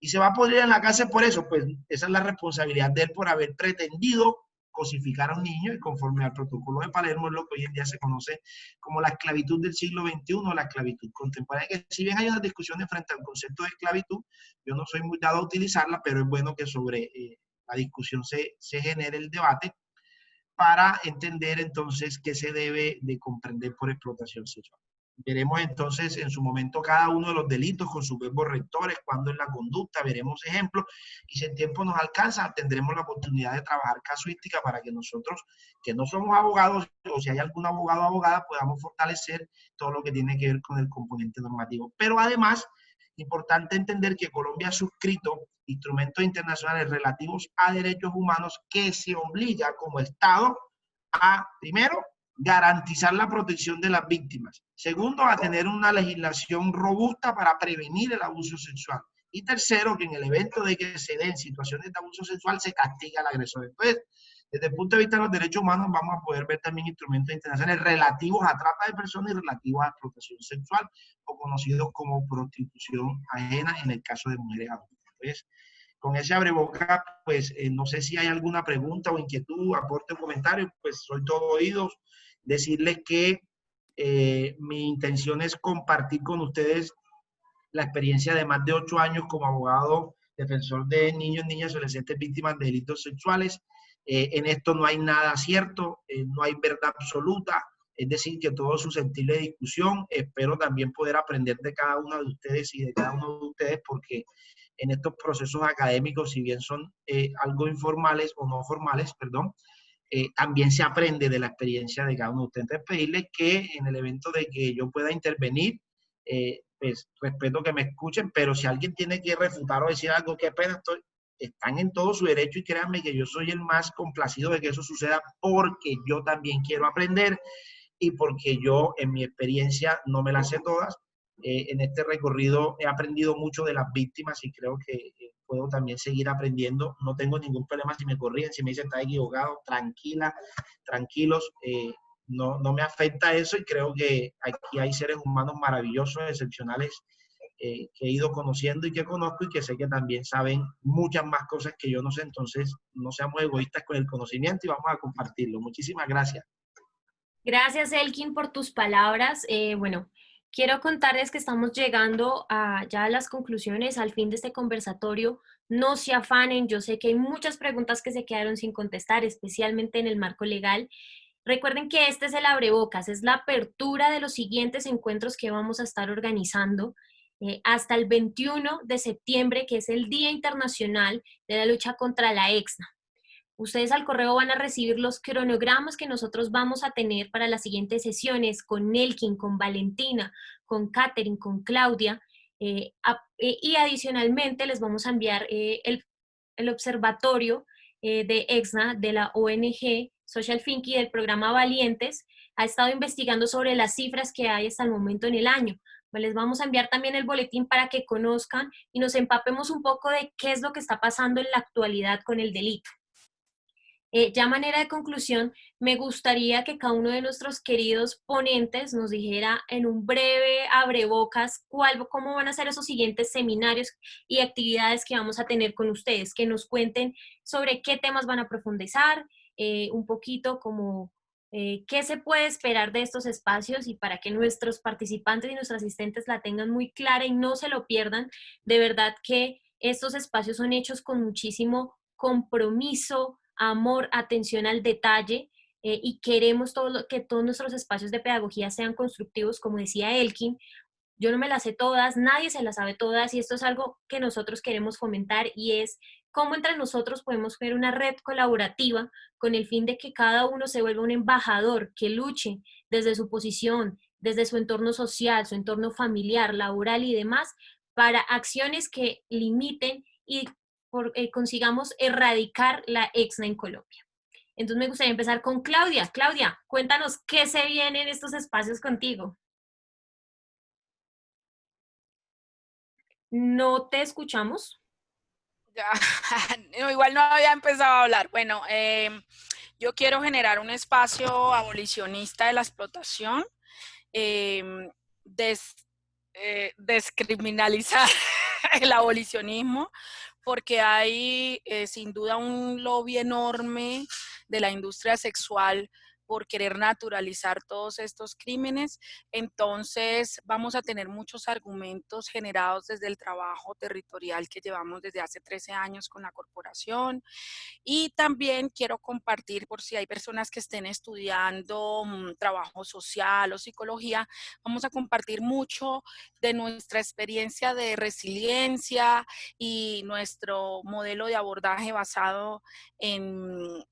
Y se va a poner en la cárcel por eso, pues esa es la responsabilidad de él por haber pretendido cosificar a un niño, y conforme al protocolo de Palermo es lo que hoy en día se conoce como la esclavitud del siglo XXI o la esclavitud contemporánea, que si bien hay unas discusiones frente al concepto de esclavitud, yo no soy muy dado a utilizarla, pero es bueno que sobre la discusión se genere el debate para entender entonces qué se debe de comprender por explotación sexual. Veremos entonces en su momento cada uno de los delitos con sus verbos rectores, cuándo es la conducta, veremos ejemplos, y si el tiempo nos alcanza, tendremos la oportunidad de trabajar casuística para que nosotros, que no somos abogados, o si hay algún abogado o abogada, podamos fortalecer todo lo que tiene que ver con el componente normativo. Pero además, importante entender que Colombia ha suscrito instrumentos internacionales relativos a derechos humanos que se obliga como Estado a, primero, garantizar la protección de las víctimas. Segundo, a tener una legislación robusta para prevenir el abuso sexual. Y tercero, que en el evento de que se den situaciones de abuso sexual se castiga al agresor. Entonces, desde el punto de vista de los derechos humanos, vamos a poder ver también instrumentos internacionales relativos a trata de personas y relativos a explotación sexual, o conocidos como prostitución ajena en el caso de mujeres adultas. Entonces, con ese abreboca, pues no sé si hay alguna pregunta o inquietud, aporte o comentario, pues soy todo oídos. Decirles que mi intención es compartir con ustedes la experiencia de más de 8 años como abogado defensor de niños, niñas y adolescentes víctimas de delitos sexuales. En esto no hay nada cierto, no hay verdad absoluta, es decir, que todo es susceptible de discusión. Espero también poder aprender de cada uno de ustedes y de cada uno de ustedes, porque en estos procesos académicos, si bien son algo informales o no formales, perdón, también se aprende de la experiencia de cada uno de ustedes. Entonces, pedirles que en el evento de que yo pueda intervenir, pues respeto que me escuchen, pero si alguien tiene que refutar o decir algo, qué pena, están en todo su derecho, y créanme que yo soy el más complacido de que eso suceda, porque yo también quiero aprender y porque yo en mi experiencia no me las sé todas. En este recorrido he aprendido mucho de las víctimas y creo que puedo también seguir aprendiendo. No tengo ningún problema si me corrigen, si me dicen está equivocado, tranquila, tranquilos, no me afecta eso, y creo que aquí hay seres humanos maravillosos, excepcionales, que he ido conociendo y que conozco, y que sé que también saben muchas más cosas que yo no sé. Entonces no seamos egoístas con el conocimiento y vamos a compartirlo. Muchísimas gracias. Gracias, Elkin, por tus palabras. Bueno, quiero contarles que estamos llegando ya a las conclusiones, al fin de este conversatorio. No se afanen, yo sé que hay muchas preguntas que se quedaron sin contestar, especialmente en el marco legal. Recuerden que este es el abrebocas, es la apertura de los siguientes encuentros que vamos a estar organizando hasta el 21 de septiembre, que es el Día Internacional de la Lucha contra la EXNA. Ustedes al correo van a recibir los cronogramas que nosotros vamos a tener para las siguientes sesiones con Nelkin, con Valentina, con Katherine, con Claudia, y adicionalmente les vamos a enviar el observatorio de EXNA, de la ONG Social Thinking, del programa Valientes. Ha estado investigando sobre las cifras que hay hasta el momento en el año. Pues les vamos a enviar también el boletín para que conozcan y nos empapemos un poco de qué es lo que está pasando en la actualidad con el delito. Ya a manera de conclusión, me gustaría que cada uno de nuestros queridos ponentes nos dijera en un breve abrebocas cómo van a ser esos siguientes seminarios y actividades que vamos a tener con ustedes, que nos cuenten sobre qué temas van a profundizar, un poquito como qué se puede esperar de estos espacios y para que nuestros participantes y nuestros asistentes la tengan muy clara y no se lo pierdan. De verdad que estos espacios son hechos con muchísimo compromiso, amor, atención al detalle, y queremos que todos nuestros espacios de pedagogía sean constructivos, como decía Elkin. Yo no me las sé todas, nadie se las sabe todas, y esto es algo que nosotros queremos fomentar, y es cómo entre nosotros podemos crear una red colaborativa con el fin de que cada uno se vuelva un embajador que luche desde su posición, desde su entorno social, su entorno familiar, laboral y demás, para acciones que limiten y consigamos erradicar la EXNA en Colombia. Entonces me gustaría empezar con Claudia. Claudia, cuéntanos qué se viene en estos espacios contigo. No te escuchamos. Ya, no, igual no había empezado a hablar. Bueno, yo quiero generar un espacio abolicionista de la explotación, descriminalizar el abolicionismo, porque hay sin duda un lobby enorme de la industria sexual por querer naturalizar todos estos crímenes. Entonces vamos a tener muchos argumentos generados desde el trabajo territorial que llevamos desde hace 13 años con la corporación. Y también quiero compartir, por si hay personas que estén estudiando trabajo social o psicología, vamos a compartir mucho de nuestra experiencia de resiliencia y nuestro modelo de abordaje basado en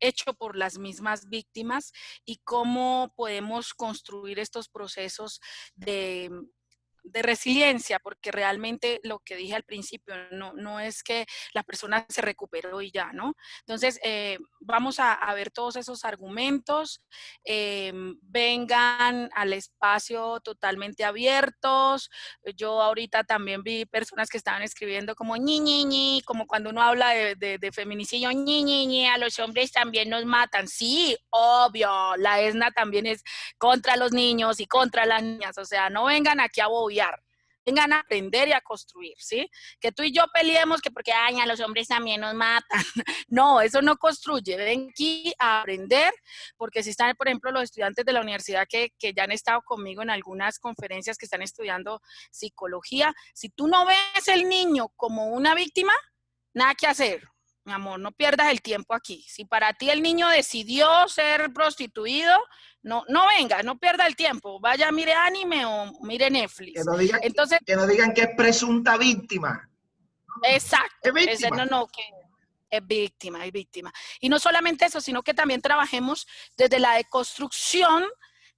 hecho por las mismas víctimas y cómo podemos construir estos procesos de resiliencia, porque realmente lo que dije al principio, no es que la persona se recuperó y ya, ¿no? Entonces, vamos a ver todos esos argumentos, vengan al espacio totalmente abiertos. Yo ahorita también vi personas que estaban escribiendo como ñi, como cuando uno habla de feminicidio, ñi, a los hombres también nos matan. Sí, obvio, la ESNA también es contra los niños y contra las niñas, o sea, no vengan aquí a bobear, vengan a aprender y a construir, ¿sí? Que tú y yo peleemos que porque, ay, a los hombres también nos matan. No, eso no construye. Ven aquí a aprender, porque si están, por ejemplo, los estudiantes de la universidad que ya han estado conmigo en algunas conferencias que están estudiando psicología, si tú no ves el niño como una víctima, nada que hacer. Mi amor, no pierdas el tiempo aquí. Si para ti el niño decidió ser prostituido, no venga, no pierda el tiempo. Vaya, mire anime o mire Netflix. Entonces, que no digan que es presunta víctima. Exacto. Es víctima. Que es víctima. Y no solamente eso, sino que también trabajemos desde la deconstrucción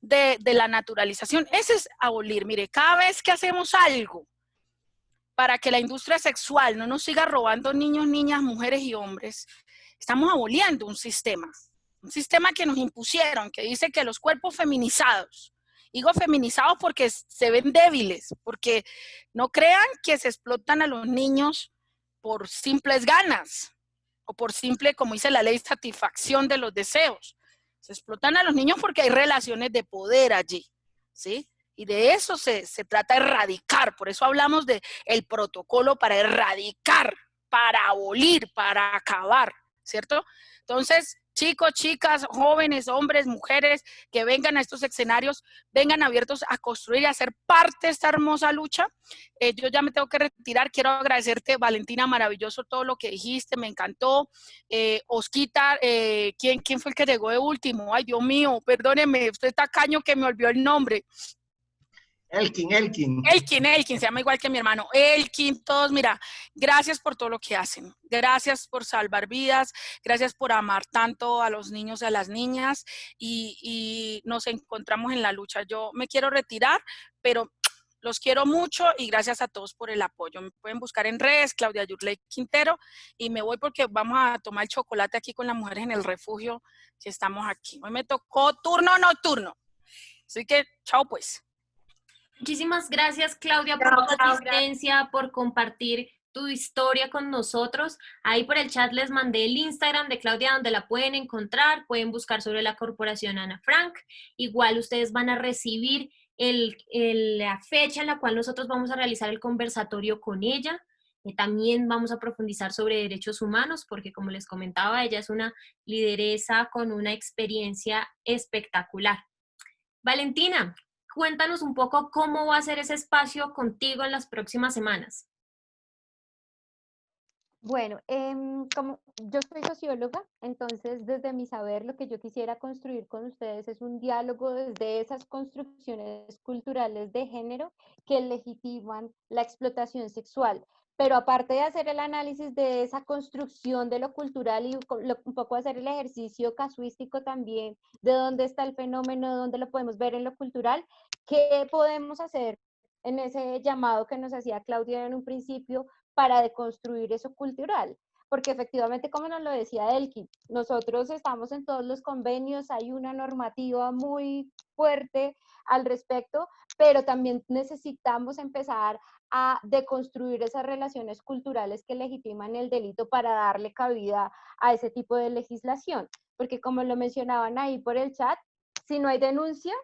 de la naturalización. Ese es abolir. Mire, cada vez que hacemos algo para que la industria sexual no nos siga robando niños, niñas, mujeres y hombres, estamos aboliendo un sistema que nos impusieron, que dice que los cuerpos feminizados, digo feminizados porque se ven débiles, porque no crean que se explotan a los niños por simples ganas o por simple, como dice la ley, satisfacción de los deseos. Se explotan a los niños porque hay relaciones de poder allí, ¿sí? Y de eso se trata de erradicar. Por eso hablamos de el protocolo para erradicar, para abolir, para acabar. ¿cierto? Entonces, chicos, chicas, jóvenes, hombres, mujeres, que vengan a estos escenarios, vengan abiertos a construir y a ser parte de esta hermosa lucha. Yo ya me tengo que retirar. Quiero agradecerte, Valentina, maravilloso todo lo que dijiste, me encantó. Osquita, ¿quién fue el que llegó de último? Ay, Dios mío, perdóneme, usted está tacaño que me olvidó el nombre. Elkin. Elkin, se llama igual que mi hermano. Elkin, todos, mira, gracias por todo lo que hacen. Gracias por salvar vidas, gracias por amar tanto a los niños y a las niñas y nos encontramos en la lucha. Yo me quiero retirar, pero los quiero mucho y gracias a todos por el apoyo. Me pueden buscar en redes, Claudia Yurley Quintero, y me voy porque vamos a tomar el chocolate aquí con las mujeres en el refugio que estamos aquí. Hoy me tocó turno nocturno. Así que, chao pues. Muchísimas gracias, Claudia, por tu asistencia, por compartir tu historia con nosotros. Ahí por el chat les mandé el Instagram de Claudia donde la pueden encontrar. Pueden buscar sobre la corporación Ana Frank. Igual ustedes van a recibir la fecha en la cual nosotros vamos a realizar el conversatorio con ella. También vamos a profundizar sobre derechos humanos porque, como les comentaba, ella es una lideresa con una experiencia espectacular. Valentina, cuéntanos un poco cómo va a ser ese espacio contigo en las próximas semanas. Bueno, como yo soy socióloga, entonces desde mi saber lo que yo quisiera construir con ustedes es un diálogo desde esas construcciones culturales de género que legitiman la explotación sexual. Pero aparte de hacer el análisis de esa construcción de lo cultural y un poco hacer el ejercicio casuístico también de dónde está el fenómeno, dónde lo podemos ver en lo cultural, ¿qué podemos hacer en ese llamado que nos hacía Claudia en un principio para deconstruir eso cultural? Porque efectivamente, como nos lo decía Elkin, nosotros estamos en todos los convenios, hay una normativa muy fuerte al respecto, pero también necesitamos empezar a deconstruir esas relaciones culturales que legitiman el delito para darle cabida a ese tipo de legislación. Porque como lo mencionaban ahí por el chat, si no hay denuncia,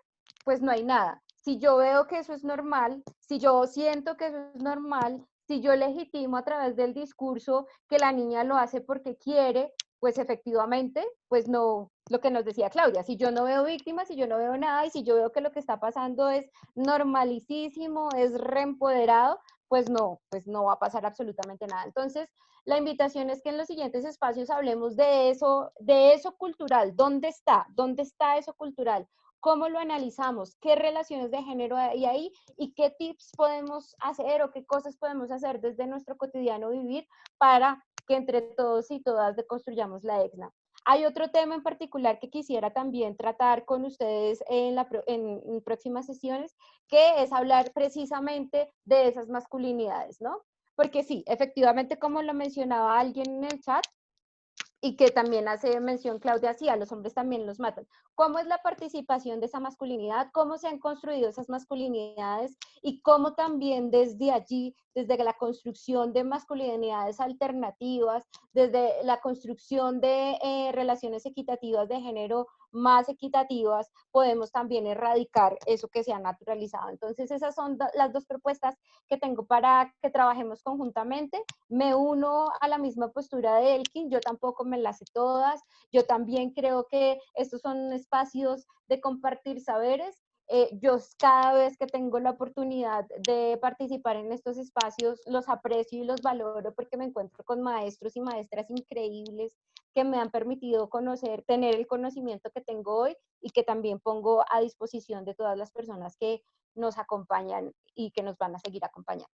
pues no hay nada. Si yo veo que eso es normal, si yo siento que eso es normal, si yo legitimo a través del discurso que la niña lo hace porque quiere, pues efectivamente, pues no, lo que nos decía Claudia, si yo no veo víctimas, si yo no veo nada y si yo veo que lo que está pasando es normalísimo, es reempoderado, pues no va a pasar absolutamente nada. Entonces, la invitación es que en los siguientes espacios hablemos de eso cultural. ¿Dónde está? ¿Dónde está eso cultural? ¿Cómo lo analizamos? ¿Qué relaciones de género hay ahí? ¿Y qué tips podemos hacer o qué cosas podemos hacer desde nuestro cotidiano vivir para que entre todos y todas deconstruyamos la EXNA? Hay otro tema en particular que quisiera también tratar con ustedes en próximas sesiones, que es hablar precisamente de esas masculinidades, ¿no? Porque sí, efectivamente, como lo mencionaba alguien en el chat, y que también hace mención Claudia, sí, a los hombres también los matan. ¿Cómo es la participación de esa masculinidad? ¿Cómo se han construido esas masculinidades? Y cómo también desde allí, desde la construcción de masculinidades alternativas, desde la construcción de relaciones equitativas de género más equitativas, podemos también erradicar eso que se ha naturalizado. Entonces, esas son las dos propuestas que tengo para que trabajemos conjuntamente. Me uno a la misma postura de Elkin, yo tampoco me las sé todas, yo también creo que estos son espacios de compartir saberes. Yo cada vez que tengo la oportunidad de participar en estos espacios los aprecio y los valoro porque me encuentro con maestros y maestras increíbles que me han permitido conocer, tener el conocimiento que tengo hoy y que también pongo a disposición de todas las personas que nos acompañan y que nos van a seguir acompañando.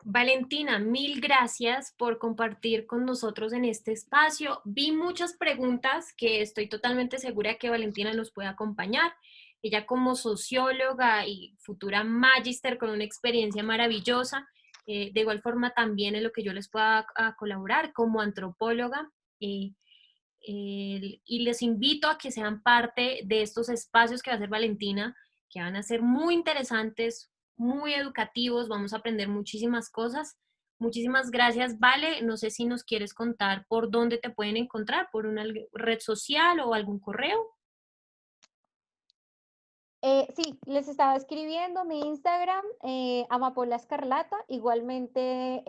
Valentina, mil gracias por compartir con nosotros en este espacio. Vi muchas preguntas que estoy totalmente segura que Valentina nos puede acompañar. Ella como socióloga y futura magíster con una experiencia maravillosa, de igual forma también en lo que yo les pueda colaborar como antropóloga. Y les invito a que sean parte de estos espacios que va a hacer Valentina, que van a ser muy interesantes, muy educativos, vamos a aprender muchísimas cosas. Muchísimas gracias, Vale. No sé si nos quieres contar por dónde te pueden encontrar, por una red social o algún correo. Sí, les estaba escribiendo mi Instagram, Amapola Escarlata, igualmente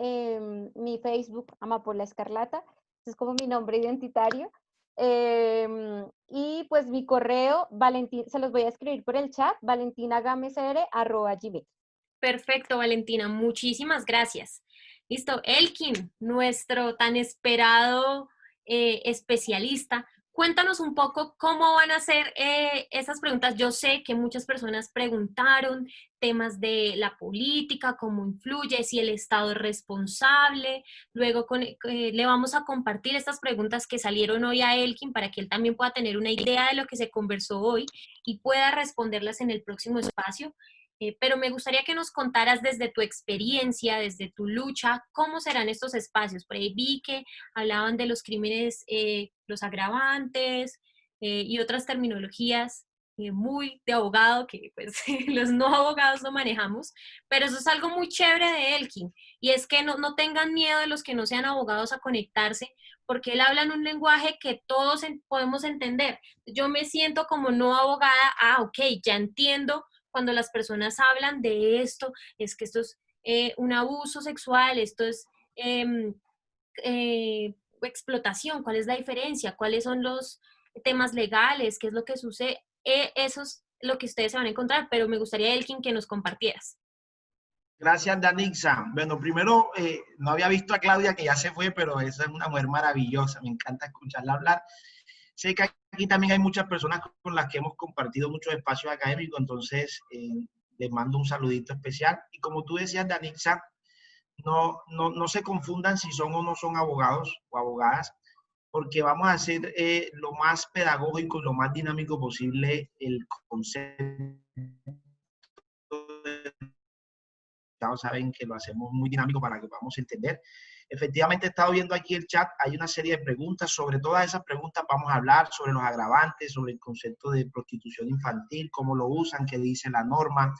mi Facebook, Amapola Escarlata, ese es como mi nombre identitario. Y pues mi correo, se los voy a escribir por el chat, valentinagamesr@gmail. Perfecto, Valentina, muchísimas gracias. Listo, Elkin, nuestro tan esperado especialista, cuéntanos un poco cómo van a ser esas preguntas. Yo sé que muchas personas preguntaron temas de la política, cómo influye, si el Estado es responsable. Luego le vamos a compartir estas preguntas que salieron hoy a Elkin para que él también pueda tener una idea de lo que se conversó hoy y pueda responderlas en el próximo espacio. Pero me gustaría que nos contaras desde tu experiencia, desde tu lucha, cómo serán estos espacios. Por ahí vi que hablaban de los crímenes, los agravantes y otras terminologías muy de abogado, que pues los no abogados no manejamos, pero eso es algo muy chévere de Elkin, y es que no tengan miedo de los que no sean abogados a conectarse, porque él habla en un lenguaje que todos podemos entender. Yo me siento como no abogada, ok, ya entiendo cuando las personas hablan de esto, es que esto es un abuso sexual, esto es explotación, cuál es la diferencia, cuáles son los temas legales, qué es lo que sucede. Eso es lo que ustedes se van a encontrar, pero me gustaría, Elkin, que nos compartieras. Gracias, Danixa. Bueno, primero, no había visto a Claudia, que ya se fue, pero esa es una mujer maravillosa, me encanta escucharla hablar. Sé que aquí también hay muchas personas con las que hemos compartido muchos espacios académicos, entonces les mando un saludito especial. Y como tú decías, Danixa, no se confundan si son o no son abogados o abogadas, porque vamos a hacer lo más pedagógico y lo más dinámico posible el concepto. Saben que lo hacemos muy dinámico para que podamos entender. Efectivamente, he estado viendo aquí el chat, hay una serie de preguntas. Sobre todas esas preguntas vamos a hablar sobre los agravantes, sobre el concepto de prostitución infantil, cómo lo usan, qué dice la norma.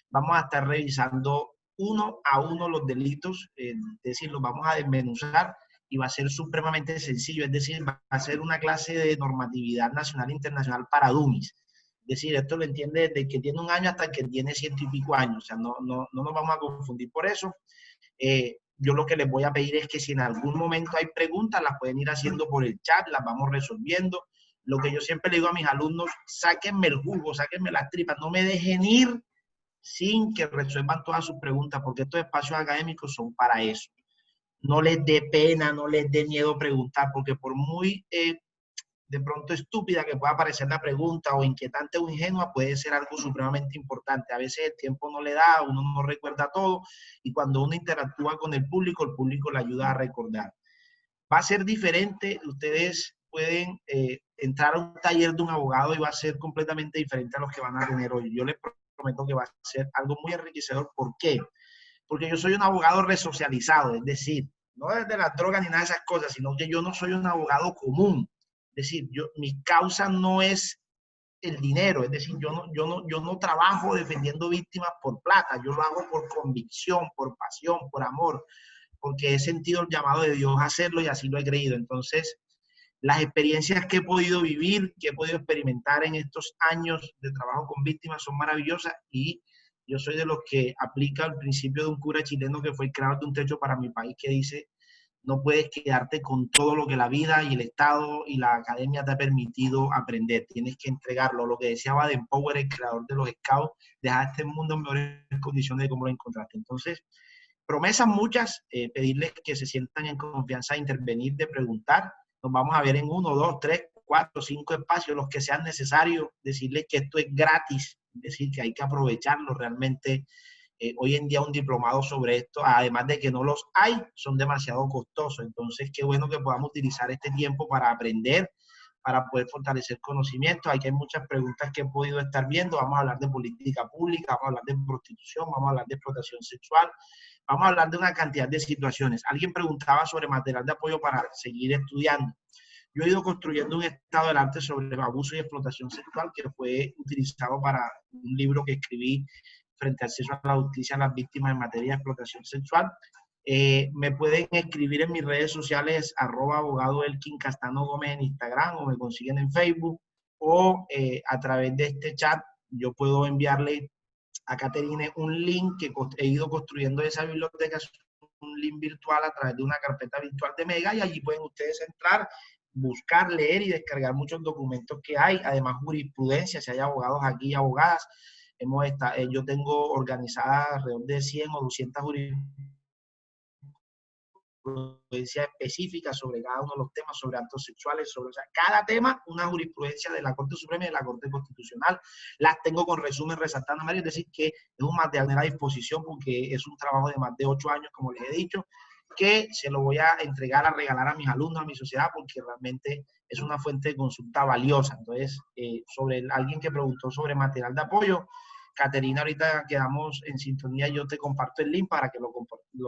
Vamos a estar revisando uno a uno los delitos, es decir, los vamos a desmenuzar y va a ser supremamente sencillo, es decir, va a ser una clase de normatividad nacional e internacional para dummies. Es decir, esto lo entiende desde el que tiene 1 año hasta el que tiene 100 y pico años, o sea, no nos vamos a confundir por eso. Yo lo que les voy a pedir es que si en algún momento hay preguntas, las pueden ir haciendo por el chat, las vamos resolviendo. Lo que yo siempre le digo a mis alumnos, sáquenme el jugo, sáquenme las tripas, no me dejen ir sin que resuelvan todas sus preguntas, porque estos espacios académicos son para eso. No les dé pena, no les dé miedo preguntar, porque por muy de pronto estúpida que pueda parecer la pregunta o inquietante o ingenua, puede ser algo supremamente importante. A veces el tiempo no le da, uno no recuerda todo, y cuando uno interactúa con el público le ayuda a recordar. Va a ser diferente, ustedes pueden entrar a un taller de un abogado y va a ser completamente diferente a los que van a tener hoy. Yo les prometo que va a ser algo muy enriquecedor. ¿Por qué? Porque yo soy un abogado resocializado, es decir, no desde las drogas ni nada de esas cosas, sino que yo no soy un abogado común. Es decir, mi causa no es el dinero, es decir, yo no trabajo defendiendo víctimas por plata, yo lo hago por convicción, por pasión, por amor, porque he sentido el llamado de Dios a hacerlo y así lo he creído. Entonces, las experiencias que he podido vivir, que he podido experimentar en estos años de trabajo con víctimas son maravillosas, y yo soy de los que aplica el principio de un cura chileno que fue el creador de Un Techo para Mi País, que dice: no puedes quedarte con todo lo que la vida y el Estado y la academia te ha permitido aprender. Tienes que entregarlo. Lo que decía Baden-Powell, el creador de los Scouts, dejar este mundo en mejores condiciones de cómo lo encontraste. Entonces, promesas muchas, pedirles que se sientan en confianza de intervenir, de preguntar. Nos vamos a ver en 1, 2, 3, 4, 5 espacios, los que sean necesarios. Decirles que esto es gratis, es decir, que hay que aprovecharlo realmente. Hoy en día un diplomado sobre esto, además de que no los hay, son demasiado costosos. Entonces, qué bueno que podamos utilizar este tiempo para aprender, para poder fortalecer conocimientos. Aquí hay muchas preguntas que he podido estar viendo. Vamos a hablar de política pública, vamos a hablar de prostitución, vamos a hablar de explotación sexual, vamos a hablar de una cantidad de situaciones. Alguien preguntaba sobre material de apoyo para seguir estudiando. Yo he ido construyendo un estado del arte sobre abuso y explotación sexual que fue utilizado para un libro que escribí frente al acceso a la justicia a las víctimas en materia de explotación sexual. Me pueden escribir en mis redes sociales, @abogado Elkin Castano Gómez en Instagram, o me consiguen en Facebook, o a través de este chat yo puedo enviarle a Caterine un link que he ido construyendo de esa biblioteca, un link virtual a través de una carpeta virtual de Mega, y allí pueden ustedes entrar, buscar, leer y descargar muchos documentos que hay, además jurisprudencia, si hay abogados aquí y abogadas. Yo tengo organizadas alrededor de 100 o 200 jurisprudencia específica sobre cada uno de los temas, sobre actos sexuales, sobre, o sea, cada tema, una jurisprudencia de la Corte Suprema y de la Corte Constitucional. Las tengo con resumen resaltando, Mario, es decir, que es un material a disposición porque es un trabajo de más de 8 años, como les he dicho, que se lo voy a entregar, a regalar a mis alumnos, a mi sociedad, porque realmente es una fuente de consulta valiosa. Entonces, alguien que preguntó sobre material de apoyo, Caterina, ahorita quedamos en sintonía, yo te comparto el link para que lo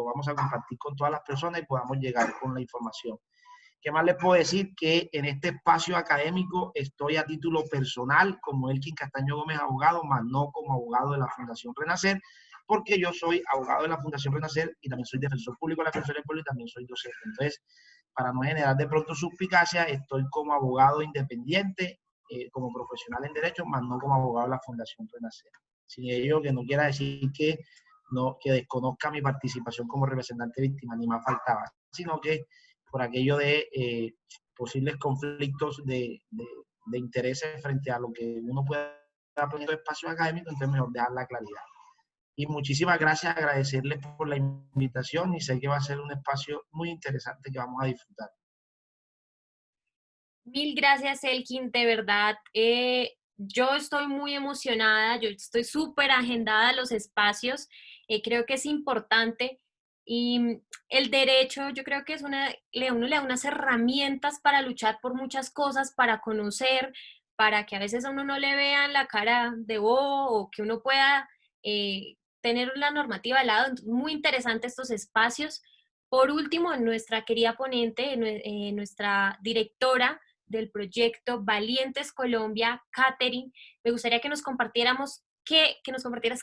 vamos a compartir con todas las personas y podamos llegar con la información. ¿Qué más les puedo decir? Que en este espacio académico estoy a título personal como Elkin Castaño Gómez, abogado, más no como abogado de la Fundación Renacer, porque yo soy abogado de la Fundación Renacer y también soy defensor público de la Defensoría del Pueblo y también soy docente. Entonces, para no generar de pronto suspicacia, estoy como abogado independiente, como profesional en derecho, más no como abogado de la Fundación Renacer. Sin ello, que no quiera decir que desconozca mi participación como representante víctima, ni más faltaba, sino que por aquello de posibles conflictos de intereses frente a lo que uno pueda poner en espacio académico, entonces mejor dejar la claridad. Y muchísimas gracias, agradecerles por la invitación y sé que va a ser un espacio muy interesante que vamos a disfrutar. Mil gracias, Elkin, de verdad. Yo estoy muy emocionada, yo estoy súper agendada a los espacios, creo que es importante y el derecho yo creo que es uno le da unas herramientas para luchar por muchas cosas, para conocer, para que a veces a uno no le vean la cara de bobo o que uno pueda tener la normativa al lado. Entonces, muy interesante estos espacios. Por último, nuestra querida ponente, nuestra directora del proyecto Valientes Colombia, Caterine, me gustaría que nos compartieras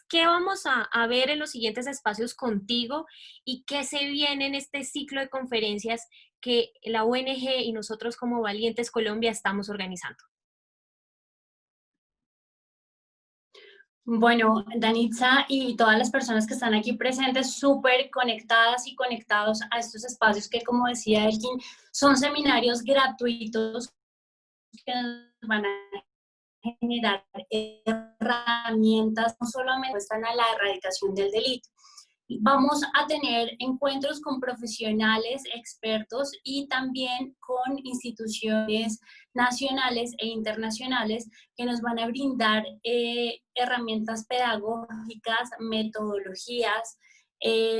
qué vamos a ver en los siguientes espacios contigo y qué se viene en este ciclo de conferencias que la ONG y nosotros como Valientes Colombia estamos organizando. Bueno, Danitza y todas las personas que están aquí presentes, súper conectadas y conectados a estos espacios que, como decía Elkin, son seminarios gratuitos que nos van a generar herramientas, no solamente están a la erradicación del delito. Vamos a tener encuentros con profesionales, expertos y también con instituciones nacionales e internacionales que nos van a brindar herramientas pedagógicas, metodologías,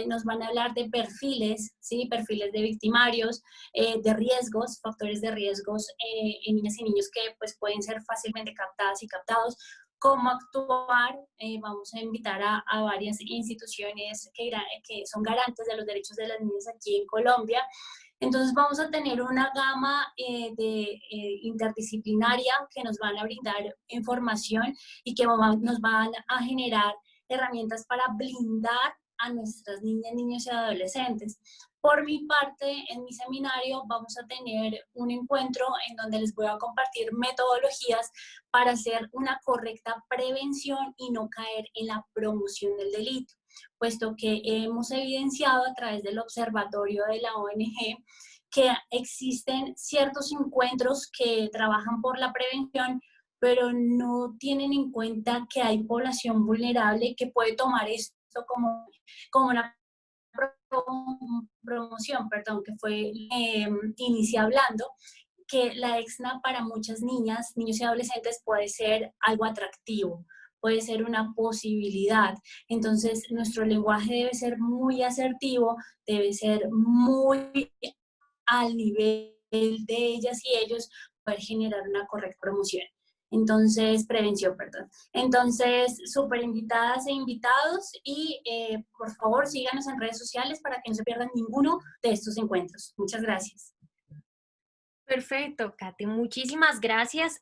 nos van a hablar de perfiles, ¿sí? Perfiles de victimarios, de riesgos, factores de riesgos en niñas y niños que pues, pueden ser fácilmente captadas y captados, cómo actuar. Vamos a invitar a varias instituciones que son garantes de los derechos de las niñas aquí en Colombia. Entonces vamos a tener una gama interdisciplinaria que nos van a brindar información y que nos van a generar herramientas para blindar a nuestras niñas, niños y adolescentes. Por mi parte, en mi seminario vamos a tener un encuentro en donde les voy a compartir metodologías para hacer una correcta prevención y no caer en la promoción del delito, puesto que hemos evidenciado a través del observatorio de la ONG que existen ciertos encuentros que trabajan por la prevención, pero no tienen en cuenta que hay población vulnerable que puede tomar esto como una promoción, que fue inicié hablando, que la EXNA para muchas niñas, niños y adolescentes puede ser algo atractivo, puede ser una posibilidad. Entonces, nuestro lenguaje debe ser muy asertivo, debe ser muy al nivel de ellas y ellos para generar una correcta promoción. Prevención. Entonces, súper invitadas e invitados y por favor síganos en redes sociales para que no se pierdan ninguno de estos encuentros. Muchas gracias. Perfecto, Kate, muchísimas gracias.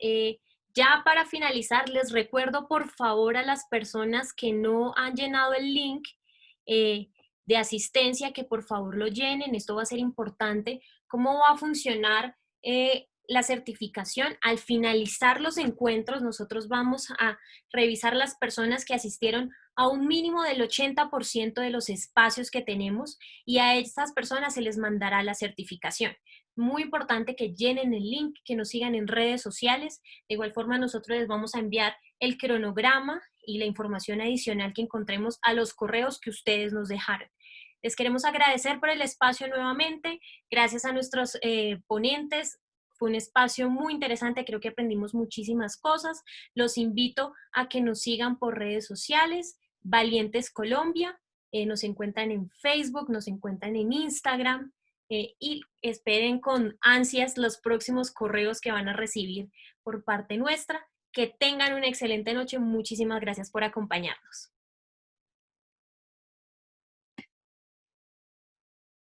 Ya para finalizar, les recuerdo por favor a las personas que no han llenado el link de asistencia que por favor lo llenen. Esto va a ser importante. ¿Cómo va a funcionar la certificación, al finalizar los encuentros, nosotros vamos a revisar las personas que asistieron a un mínimo del 80% de los espacios que tenemos y a estas personas se les mandará la certificación. Muy importante que llenen el link, que nos sigan en redes sociales. De igual forma, nosotros les vamos a enviar el cronograma y la información adicional que encontremos a los correos que ustedes nos dejaron. Les queremos agradecer por el espacio nuevamente. Gracias a nuestros ponentes. Fue un espacio muy interesante, creo que aprendimos muchísimas cosas. Los invito a que nos sigan por redes sociales, Valientes Colombia, nos encuentran en Facebook, nos encuentran en Instagram, y esperen con ansias los próximos correos que van a recibir por parte nuestra. Que tengan una excelente noche. Muchísimas gracias por acompañarnos.